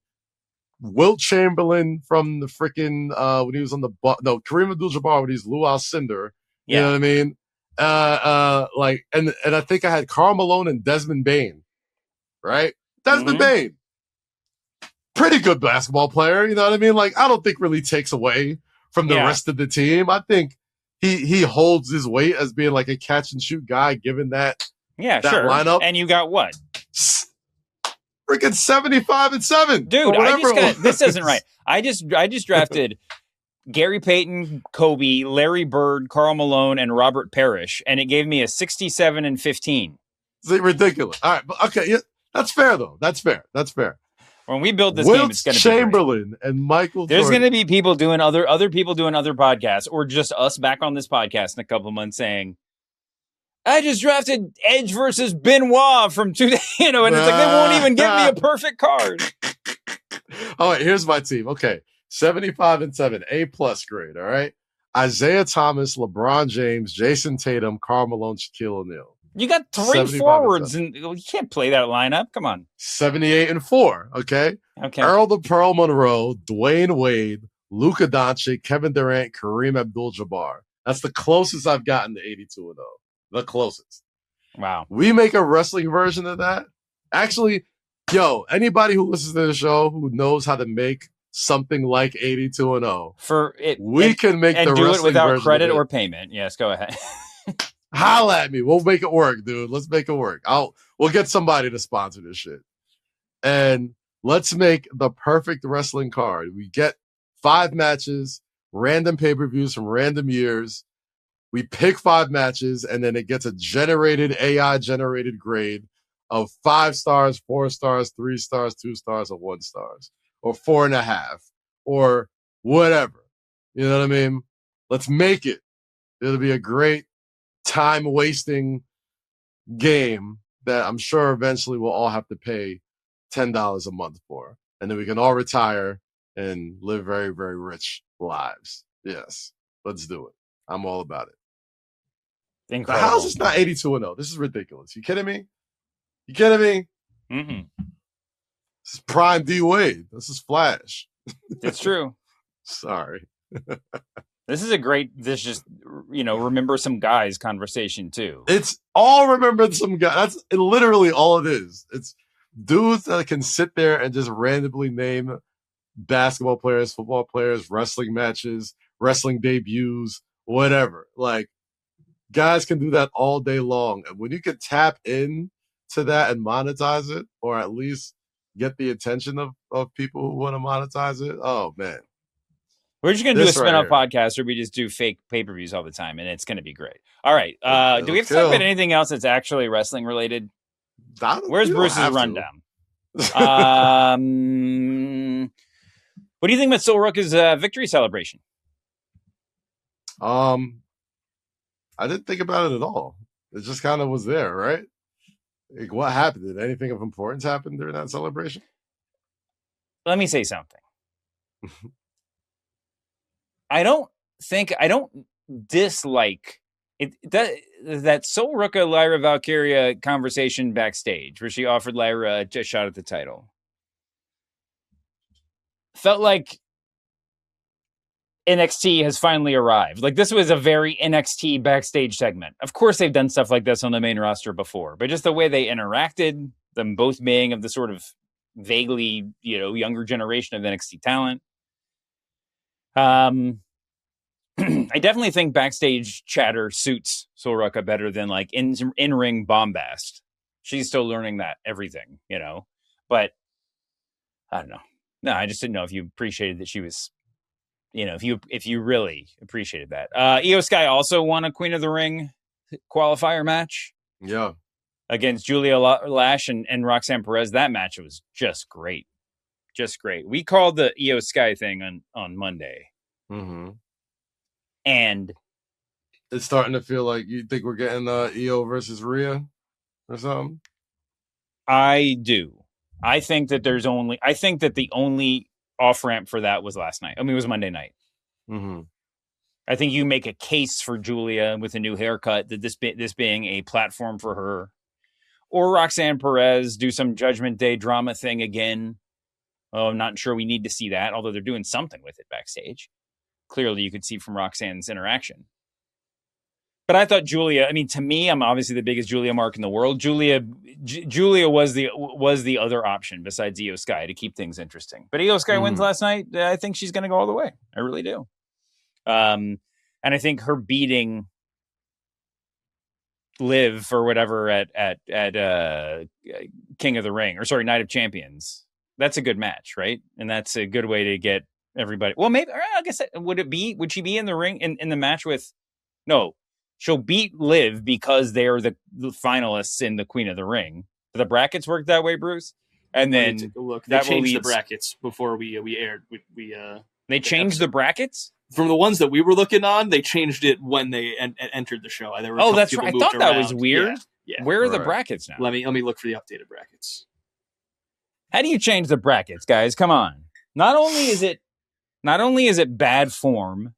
Wilt Chamberlain from the freaking when he was on the Kareem Abdul-Jabbar when he's Lou Alcindor. You know what I mean? And I think I had Karl Malone and Desmond Bain, right? Desmond Bain. Pretty good basketball player, you know what I mean? Like, I don't think really takes away from the rest of the team. I think he holds his weight as being like a catch and shoot guy, given that lineup. And you got what? Freaking 75-7. Dude, this isn't right. I just drafted Gary Payton, Kobe, Larry Bird, Karl Malone, and Robert Parrish, and it gave me a 67-15. It's ridiculous. All right, but okay, that's fair though. That's fair. When we build this game, it's going to be Chamberlain and Michael. There's going to be people doing other people doing other podcasts, or just us back on this podcast in a couple of months saying, "I just drafted Edge versus Benoit from 2 days," and it's like they won't even give me a perfect card. All right, here's my team. Okay, 75-7, A+ grade. All right, Isaiah Thomas, LeBron James, Jason Tatum, Karl Malone, Shaquille O'Neal. You got 3 forwards, and you can't play that lineup. Come on. 78-4. Okay. Earl the Pearl Monroe, Dwayne Wade, Luka Doncic, Kevin Durant, Kareem Abdul-Jabbar. That's the closest I've gotten to 82-0. The closest. Wow. We make a wrestling version of that. Actually, anybody who listens to the show who knows how to make something like 82-0, we can make the wrestling version. And do it without credit or payment. Yes, go ahead. Holla at me. We'll make it work, dude. Let's make it work. We'll get somebody to sponsor this shit. And let's make the perfect wrestling card. We get 5 matches, random pay-per-views from random years. We pick 5 matches, and then it gets a AI-generated grade of 5 stars, 4 stars, 3 stars, 2 stars, or 1 stars, or 4.5, or whatever. You know what I mean? Let's make it. It'll be a great time-wasting game that I'm sure eventually we'll all have to pay $10 a month for. And then we can all retire and live very, very rich lives. Yes, let's do it. I'm all about it. Incredible. Now, how is this not 82-0? This is ridiculous. You kidding me? You kidding me? Mm-hmm. This is prime D Wade. This is Flash. It's true. Sorry. This is a great, remember some guys conversation too. It's all remembered some guy. That's literally all it is. It's dudes that can sit there and just randomly name basketball players, football players, wrestling matches, wrestling debuts, whatever. Like, guys can do that all day long. And when you can tap in to that and monetize it, or at least get the attention of people who want to monetize it, oh, man. We're just going to do a This right spin-off here. podcast where we just do fake pay-per-views all the time, and it's going to be great. All right. Do we have to It'll talk about kill. anything else that's actually wrestling related? Where's You don't Bruce's have to. rundown? What do you think about Sol Ruka's victory celebration? I didn't think about it at all. It just kind of was there, right? Like, what happened? Did anything of importance happen during that celebration? Let me say something. I don't dislike it, that Sol Ruka Lyra Valkyria conversation backstage where she offered Lyra a shot at the title. Felt like NXT has finally arrived. Like, this was a very NXT backstage segment. Of course, they've done stuff like this on the main roster before, but just the way they interacted, them both being of the sort of vaguely, younger generation of NXT talent. I definitely think backstage chatter suits Sol Ruka better than like in-ring bombast. She's still learning that everything, but I don't know. No, I just didn't know if you appreciated that she was, if you really appreciated that. Io Sky also won a Queen of the Ring qualifier match. Yeah. Against Julia Lash and Roxanne Perez. That match was just great. Just great. We called the Io Sky thing on Monday. Mm-hmm. And it's starting to feel like you think we're getting Io versus Rhea or something. I do. I think that the only off ramp for that was last night. I mean, it was Monday night. Mm-hmm. I think you make a case for Julia with a new haircut that this being a platform for her, or Roxanne Perez do some Judgment Day drama thing again. Oh, I'm not sure we need to see that, although they're doing something with it backstage. Clearly, you could see from Roxanne's interaction. But I thought Julia, to me, I'm obviously the biggest Julia mark in the world. Julia was the other option besides Io Sky to keep things interesting. But Io Sky wins last night. I think she's going to go all the way. I really do. And I think her beating Liv or whatever at King of the Ring, or sorry, Night of Champions, that's a good match, right? And that's a good way to get everybody. Well, maybe, I guess, would she be in the ring in the match with, no, she'll beat Liv because they're the finalists in the Queen of the Ring. Do the brackets work that way, Bruce? And then take a look. They changed the brackets before we aired. They changed the brackets? From the ones that we were looking on, they changed it when they entered the show. That's right. I thought that was weird. Yeah. Where are the brackets now? Let me look for the updated brackets. How do you change the brackets, guys? Come on. Not only is it bad form,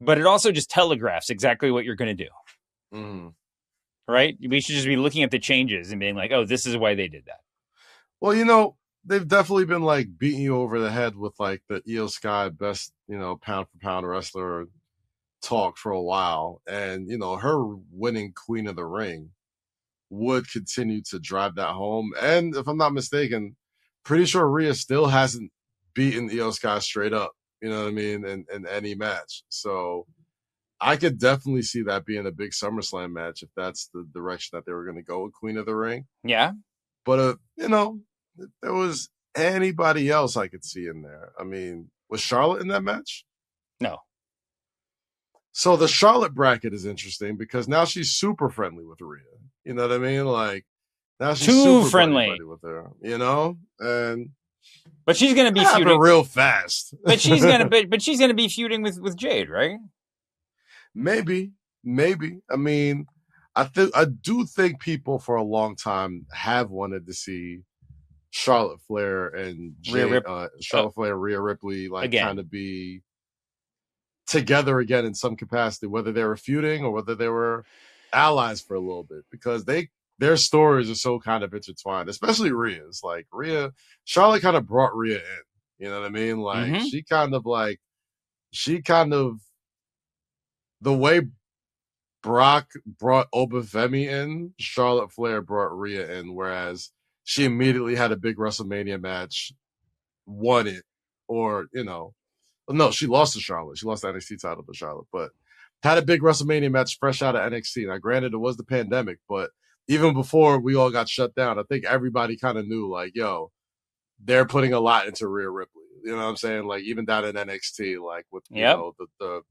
but it also just telegraphs exactly what you're going to do. Mm-hmm. Right? We should just be looking at the changes and being like, oh, this is why they did that. Well, they've definitely been like beating you over the head with like the Io Sky best, pound for pound wrestler talk for a while. And, her winning Queen of the Ring would continue to drive that home. And if I'm not mistaken, pretty sure Rhea still hasn't beaten Io Sky straight up, you know what I mean, in any match. So I could definitely see that being a big SummerSlam match if that's the direction that they were going to go with Queen of the Ring. Yeah. But, if there was anybody else I could see in there. Was Charlotte in that match? No. So the Charlotte bracket is interesting because now she's super friendly with Rhea. You know what I mean? Like, Now she's Too super friendly. buddy with her, you know, and but she's going to be feuding real fast. but she's going to be feuding with Jade, right? Maybe. I mean, I do think people for a long time have wanted to see Charlotte Flair and Charlotte Flair and Rhea Ripley kind of be together again in some capacity, whether they were feuding or whether they were allies for a little bit, because their stories are so kind of intertwined, especially Rhea's. Like Charlotte kind of brought Rhea in. You know what I mean? Like she kind of the way Brock brought Obafemi in, Charlotte Flair brought Rhea in, whereas she immediately had a big WrestleMania match, won it, or, no, she lost to Charlotte. She lost the NXT title to Charlotte, but had a big WrestleMania match fresh out of NXT. Now, granted, it was the pandemic, but even before we all got shut down, I think everybody kind of knew, like, yo, they're putting a lot into Rhea Ripley. You know what I'm saying? Like, even down in NXT, like with the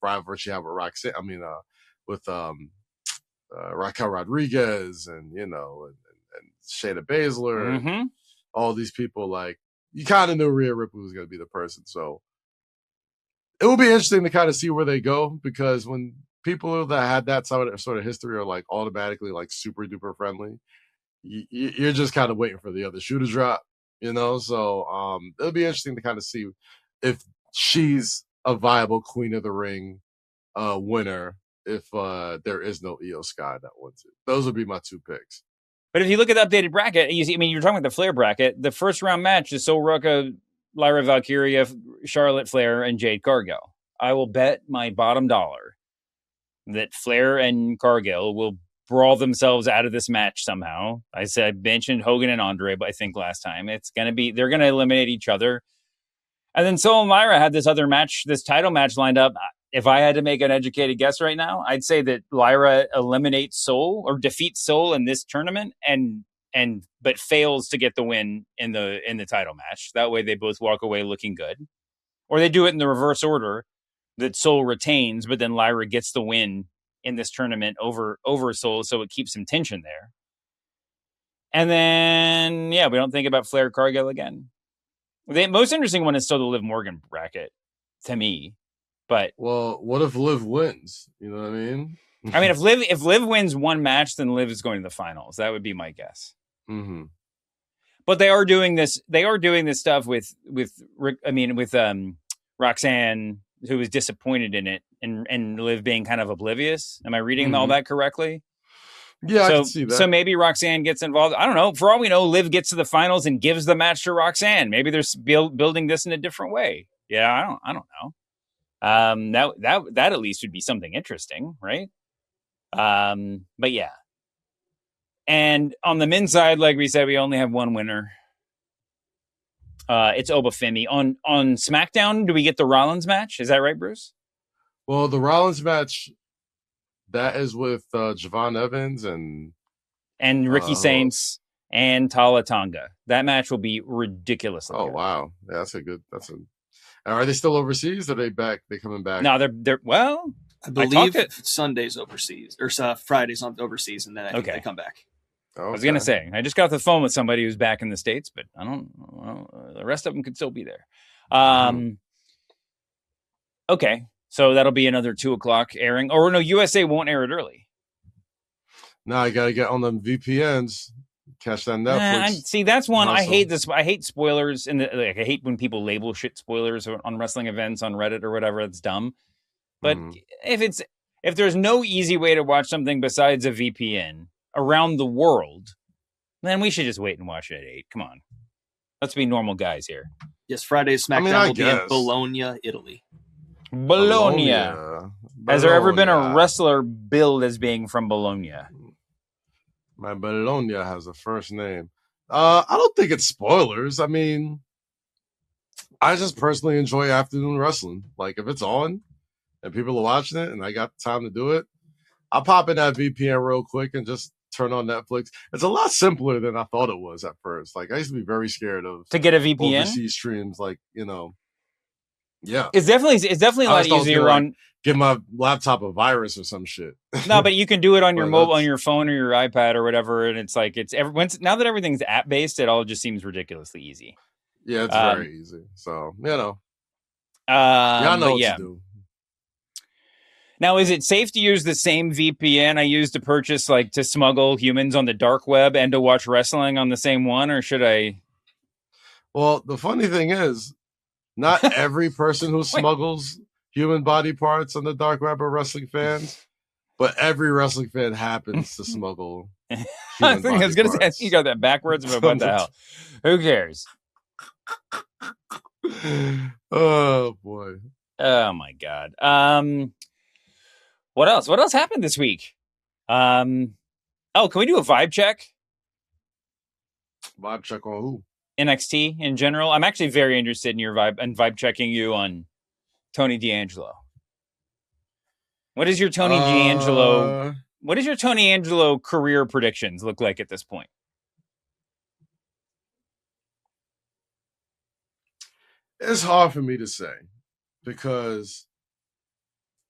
rivalry she had with Roxanne. I mean, with Raquel Rodriguez and and Shayna Baszler, and all these people. Like, you kind of knew Rhea Ripley was going to be the person. So it will be interesting to kind of see where they go, because when people that had that sort of history are like automatically like super duper friendly, you're just kind of waiting for the other shoe to drop. So it'll be interesting to kind of see if she's a viable Queen of the Ring winner, if there is no Io Sky that wins it. Those would be my two picks. But if you look at the updated bracket, you're talking about the Flair bracket. The first round match is Sol Ruca, Lyra Valkyria, Charlotte Flair, and Jade Cargill. I will bet my bottom dollar that Flair and Cargill will brawl themselves out of this match somehow. I mentioned Hogan and Andre, but I think last time they're going to eliminate each other. And then Sol and Lyra had this other match, this title match lined up. If I had to make an educated guess right now, I'd say that Lyra eliminates Sol or defeats Sol in this tournament but fails to get the win in the title match. That way they both walk away looking good. Or they do it in the reverse order, that Sol retains, but then Lyra gets the win in this tournament over Sol, so it keeps some tension there. And then, we don't think about Flair Cargill again. The most interesting one is still the Liv Morgan bracket, to me. But what if Liv wins? You know what I mean? I mean, if Liv wins one match, then Liv is going to the finals. That would be my guess. Mm-hmm. But they are doing this. They are doing this stuff with Roxanne, who was disappointed in it, and Liv being kind of oblivious. Am I reading all that correctly? Yeah, I can see that. So maybe Roxanne gets involved. I don't know. For all we know, Liv gets to the finals and gives the match to Roxanne. Maybe they're building this in a different way. Yeah, I don't know. That at least would be something interesting, right? But yeah. And on the men's side, like we said, we only have one winner. It's Obafemi. On SmackDown, do we get the Rollins match? Is that right, Bruce? Well, the Rollins match, that is with Javon Evans and Ricky Saints and Tala Tonga. That match will be ridiculously good. Wow. Yeah, are they still overseas? Are they back? They coming back? No, they're well. I believe Sunday's overseas or Friday's on overseas, and then I think they come back. Okay. I was gonna say I just got off the phone with somebody who's back in the States, but I don't. Well, the rest of them could still be there. Okay, so that'll be another 2:00 airing. Or no, USA won't air it early. No, I gotta get on them VPNs. Catch that Netflix. See, that's one I hate. I hate spoilers, and I hate when people label shit spoilers on wrestling events on Reddit or whatever. It's dumb. But if there's no easy way to watch something besides a VPN around the world, then we should just wait and watch it at 8. Come on, let's be normal guys here. Yes, Friday's SmackDown will be in Bologna, Italy. Bologna. Has there ever been a wrestler billed as being from Bologna? My Bologna has a first name. I don't think it's spoilers. I mean, I just personally enjoy afternoon wrestling. Like, if it's on and people are watching it and I got the time to do it, I'll pop in that VPN real quick and just turn on Netflix. It's a lot simpler than I thought it was at first. Like, I used to be very scared of to get a VPN overseas streams. Like, Yeah. It's definitely a lot easier on. Give my laptop a virus or some shit. No, but you can do it on your mobile, on your phone or your iPad or whatever, and it's like now that everything's app based, it all just seems ridiculously easy. Yeah, it's very easy. So y'all know what to do. Now, is it safe to use the same VPN I used to purchase, like to smuggle humans on the dark web and to watch wrestling on the same one, or should I? Well, the funny thing is, not every person who smuggles human body parts on the dark web are wrestling fans, but every wrestling fan happens to smuggle. I was going to say, you got that backwards, but what the hell? Who cares? Oh boy! Oh my God! What else? What else happened this week? Can we do a vibe check? Vibe check on who? NXT in general. I'm actually very interested in your vibe checking you on Tony D'Angelo. What is your Tony D'Angelo? What does your Tony D'Angelo career predictions look like at this point? It's hard for me to say because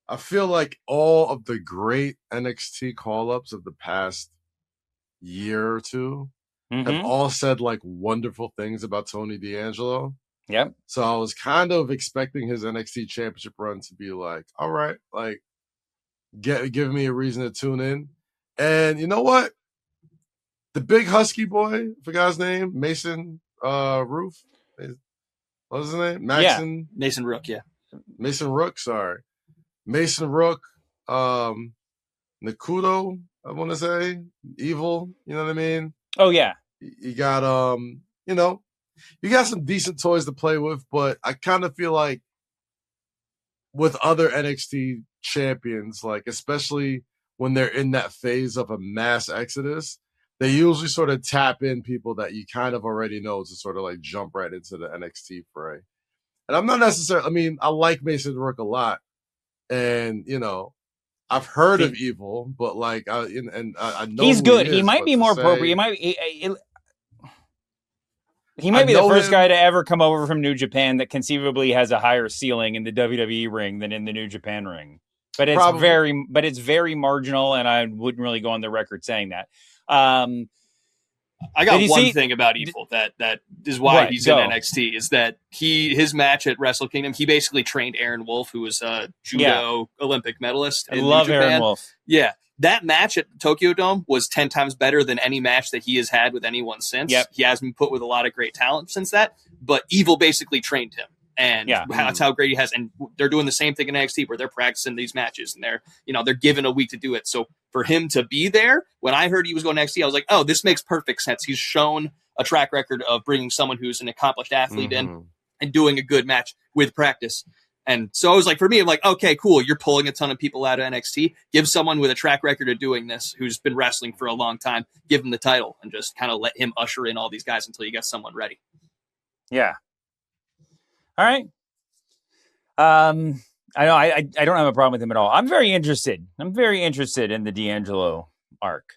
I feel like all of the great NXT call-ups of the past year or two have all said like wonderful things about Tony D'Angelo. Yep. So I was kind of expecting his NXT championship run to be like, all right, like give me a reason to tune in. And you know what? The big husky boy, I forgot his name, Mason Roof. What was his name? Mason Rook, yeah. Mason Rook, sorry. Mason Rook, Nakudo, I want to say. Evil, you know what I mean? Oh, yeah. You got, you got some decent toys to play with, but I kind of feel like with other NXT champions, like especially when they're in that phase of a mass exodus, they usually sort of tap in people that you kind of already know to sort of like jump right into the NXT fray. And I'm not necessarily, I like Mason Rook a lot. And, I've heard of Evil, but like, I know he's good. He might be more appropriate. He might be the first guy to ever come over from New Japan that conceivably has a higher ceiling in the WWE ring than in the New Japan ring. But it's very marginal, and I wouldn't really go on the record saying that. I got one thing about Evil that is why he's in NXT is that his match at Wrestle Kingdom, he basically trained Aaron Wolf, who was a judo Olympic medalist. I love Aaron Wolf. Yeah. That match at Tokyo Dome was 10 times better than any match that he has had with anyone since. Yep. He has been put with a lot of great talent since that, but Evil basically trained him. And that's how great he has. And they're doing the same thing in NXT where they're practicing these matches and they're given a week to do it. So for him to be there, when I heard he was going to NXT, I was like, oh, this makes perfect sense. He's shown a track record of bringing someone who's an accomplished athlete in and doing a good match with practice. And so I was like, for me, I'm like, okay, cool. You're pulling a ton of people out of NXT. Give someone with a track record of doing this, who's been wrestling for a long time, give him the title and just kind of let him usher in all these guys until you get someone ready. Yeah. All right. I know I don't have a problem with him at all. I'm very interested in the D'Angelo arc.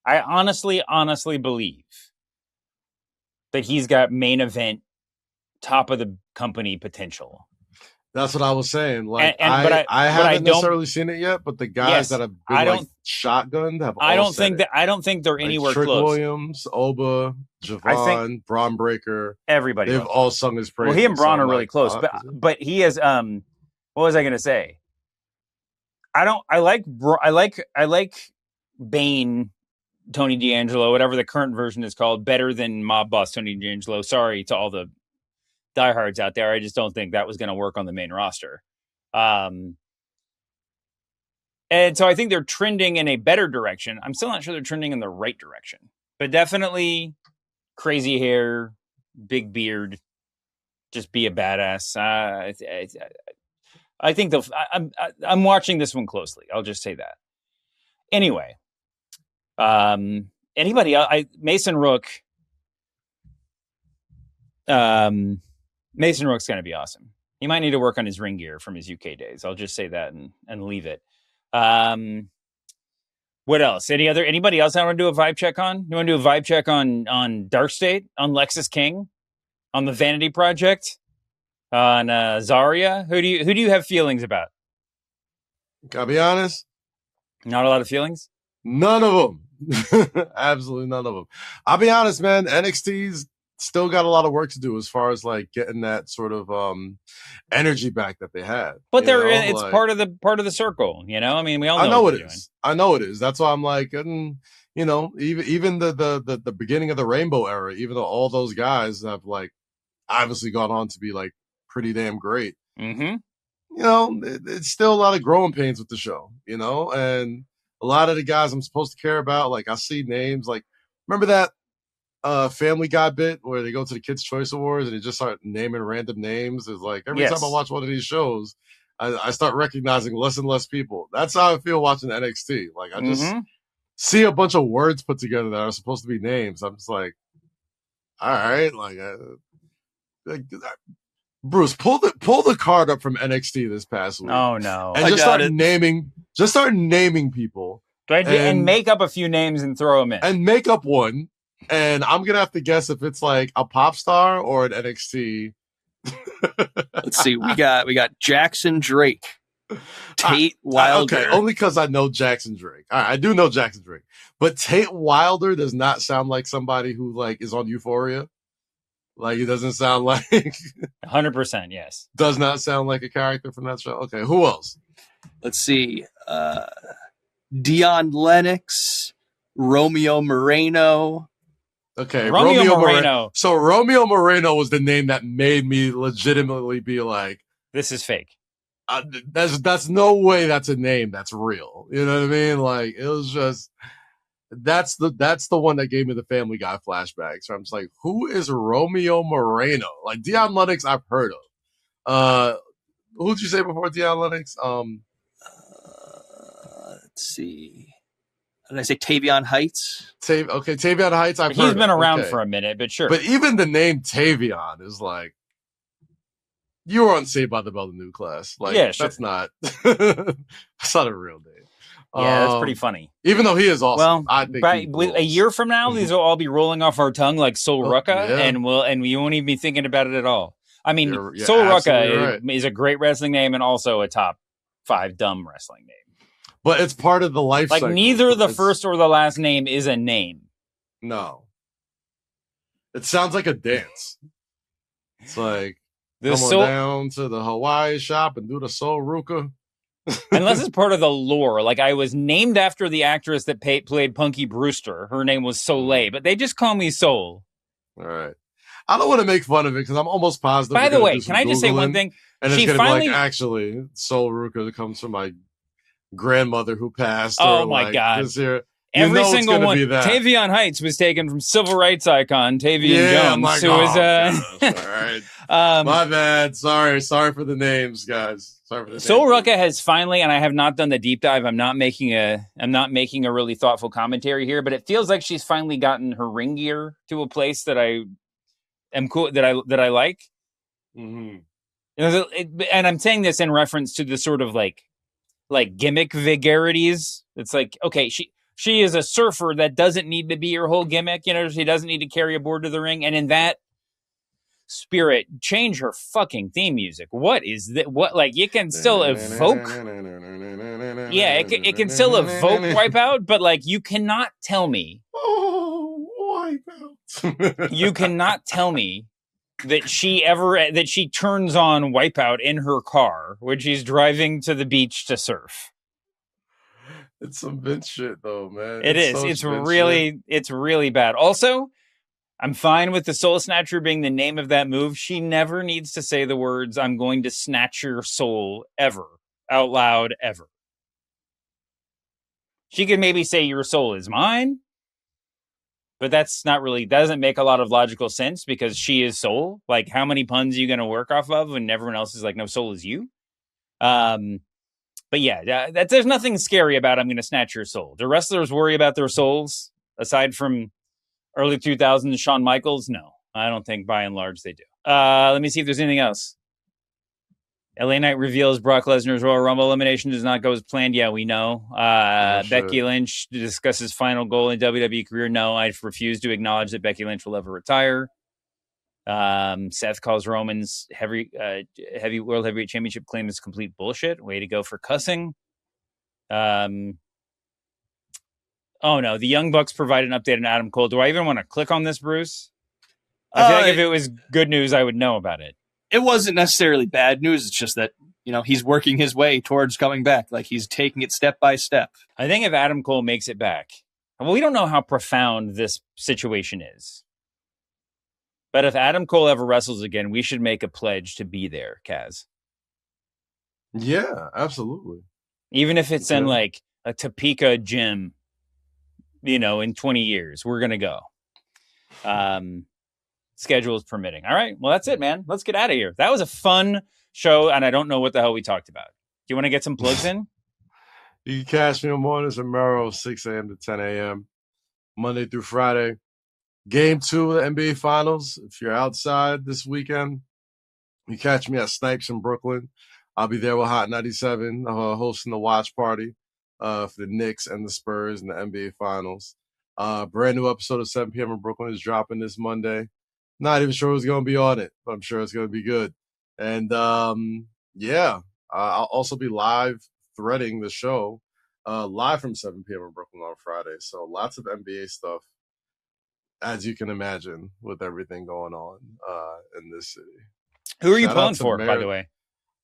I honestly believe that he's got main event, top of the company potential. That's what I was saying. Like, I haven't necessarily seen it yet, but the guys that have been shotgunned have. I don't think they're anywhere Trick close. Williams, Oba, Javon, Braun Breaker. Everybody. They've all sung his praise. Well, he and Braun are really close, but he is. What was I going to say? I like Bane, Tony D'Angelo, whatever the current version is called, better than Mob Boss Tony D'Angelo. Sorry to all the diehards out there. I just don't think that was going to work on the main roster. And so I think they're trending in a better direction. I'm still not sure they're trending in the right direction, but definitely crazy hair, big beard, just be a badass. I think I'm watching this one closely. I'll just say that. Anyway, anybody else? Mason Rook. Mason Rook's going to be awesome. He might need to work on his ring gear from his UK days. I'll just say that and leave it. What else? Anybody else I want to do a vibe check on? You want to do a vibe check on Dark State, on Lexus King, on the Vanity Project, on Zarya. Who do you have feelings about? Gotta be honest. Not a lot of feelings? None of them. Absolutely none of them. I'll be honest, man. NXT's still got a lot of work to do as far as like getting that sort of energy back that they had. But it's like, part of the circle, you know? I mean, we all know. I know it is. That's why I'm like, you know, even the beginning of the Rainbow era, even though all those guys have like obviously gone on to be like pretty damn great. Mm-hmm. You know, it's still a lot of growing pains with the show, you know, and a lot of the guys I'm supposed to care about, like I see names, like remember that Family Guy bit where they go to the Kids' Choice Awards and they just start naming random names? It's like every time I watch one of these shows, I start recognizing less and less people. That's how I feel watching NXT. Like I just see a bunch of words put together that are supposed to be names. I'm just like, all right, like Bruce, pull the card up from NXT this past week. Oh no! And just start naming people. And make up a few names and throw them in. And make up one. And I'm gonna have to guess if it's like a pop star or an NXT. Let's see. We got Jackson Drake, Tate Wilder. Okay, only because I know Jackson Drake. All right, I do know Jackson Drake, but Tate Wilder does not sound like somebody who like is on Euphoria. Like, he doesn't sound like 100%. Yes. Does not sound like a character from that show. Okay. Who else? Let's see. Dion Lennox, Romeo Moreno. Okay. Romeo Moreno. So Romeo Moreno was the name that made me legitimately be like, this is fake. That's no way that's a name that's real. You know what I mean? Like, it was just, that's the one that gave me the Family Guy flashbacks. So I'm just like, who is Romeo Moreno? Like Dion Lennox, I've heard of. Who did you say before Dion Lennox? Let's see. Did I say Tavion Heights? Okay, Tavion Heights. He's been around for a minute, but sure. But even the name Tavion is like, you were on Saved by the Bell, the new class. Like, yeah, sure. That's not a real name. Yeah, that's pretty funny. Even though he is awesome. Well, I think a year from now, these will all be rolling off our tongue like Sol Ruka, and we won't even be thinking about it at all. I mean, Sol Ruka is a great wrestling name and also a top 5 dumb wrestling name. But it's part of the life cycle. Like neither the first or the last name is a name. No. It sounds like a dance. It's like come on down to the Hawaii shop and do the Sol Ruka. Unless it's part of the lore. Like I was named after the actress that played Punky Brewster. Her name was Soleil, but they just call me Soul. All right. I don't want to make fun of it because I'm almost positive. By the way, can I just say one thing? And it's going to be like, actually, Sol Ruka comes from my grandmother who passed. Oh, my God. Every single one. Tavion Heights was taken from civil rights icon Tavion Jones, who was all right. My bad. Sorry for the names, guys. Sol Ruka has finally, and I have not done the deep dive. I'm not making a really thoughtful commentary here, but it feels like she's finally gotten her ring gear to a place that I am cool, that I like. Mm-hmm. And I'm saying this in reference to the sort of like gimmick vagaries. It's like, okay, she is a surfer that doesn't need to be her whole gimmick. You know, she doesn't need to carry a board to the ring. And in that spirit, change her fucking theme music. What is that? What, like, it can still evoke. Yeah, it can still evoke Wipeout, but like, you cannot tell me. Oh, Wipeout. You cannot tell me that she turns on Wipeout in her car when she's driving to the beach to surf. It's some Vince shit, though, man. It's really bad. Also, I'm fine with the Soul Snatcher being the name of that move. She never needs to say the words, "I'm going to snatch your soul," ever, out loud, ever. She could maybe say, "Your soul is mine," but that doesn't make a lot of logical sense because she is Soul. Like, how many puns are you going to work off of when everyone else is like, "No, Soul is you"? But yeah, there's nothing scary about "I'm going to snatch your soul." Do wrestlers worry about their souls aside from early 2000s Shawn Michaels? No, I don't think by and large they do. Let me see if there's anything else. LA Knight reveals Brock Lesnar's Royal Rumble elimination does not go as planned. Yeah, we know. Becky Lynch discusses final goal in WWE career. No, I refuse to acknowledge that Becky Lynch will ever retire. Seth calls Roman's heavy world heavyweight championship claim is complete bullshit. Way to go for cussing. Oh no, the Young Bucks provide an update on Adam Cole. Do I even want to click on this, Bruce? I feel like if it was good news, I would know about it. It wasn't necessarily bad news. It's just that, he's working his way towards coming back. Like, he's taking it step by step. I think if Adam Cole makes it back, well, we don't know how profound this situation is. But if Adam Cole ever wrestles again, we should make a pledge to be there, Kaz. Yeah, absolutely. Even if it's in like a Topeka gym, in 20 years, we're going to go. Schedule is permitting. All right. Well, that's it, man. Let's get out of here. That was a fun show, and I don't know what the hell we talked about. Do you want to get some plugs in? You can catch me on mornings at Merrill, 6 a.m. to 10 a.m., Monday through Friday. Game 2 of the NBA Finals. If you're outside this weekend, you catch me at Snipes in Brooklyn. I'll be there with Hot 97, hosting the watch party for the Knicks and the Spurs in the NBA Finals. Brand new episode of 7 p.m. in Brooklyn is dropping this Monday. Not even sure who's going to be on it, but I'm sure it's going to be good. And I'll also be live threading the show live from 7 p.m. in Brooklyn on Friday. So lots of NBA stuff, as you can imagine, with everything going on in this city. Who are you pulling for, by the way?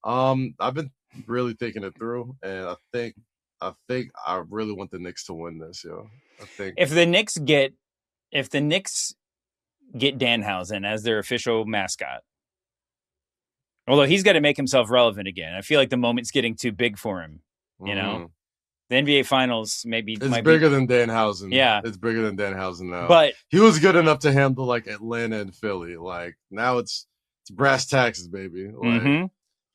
I've been really thinking it through, and I think I really want the Knicks to win this, yo. I think if the Knicks get Danhausen as their official mascot, although he's got to make himself relevant again. I feel like the moment's getting too big for him. The NBA Finals might bigger than Danhausen. Yeah, it's bigger than Danhausen now. But he was good enough to handle like Atlanta and Philly. Like now it's brass taxes, baby. Like,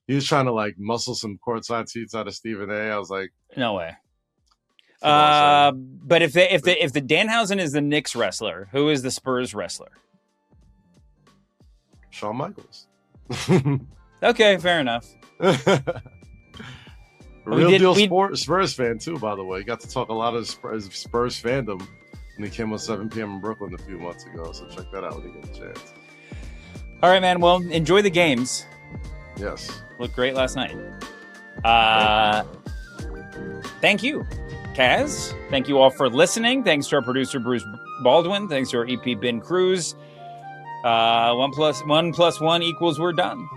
he was trying to like muscle some courtside seats out of Stephen A. I was like, no way. But if the Danhausen is the Knicks wrestler, who is the Spurs wrestler? Shawn Michaels. Okay, fair enough. Spurs fan too, by the way. Got to talk a lot of Spurs fandom when he came on 7 p.m. in Brooklyn a few months ago. So check that out when you get a chance. All right, man. Well, enjoy the games. Yes. Looked great last night. Thank you, Kaz. Thank you all for listening. Thanks to our producer, Bruce Baldwin. Thanks to our EP, Ben Cruz. 1 + 1 + 1 = we're done.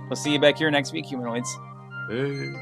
We'll see you back here next week, humanoids. Hey.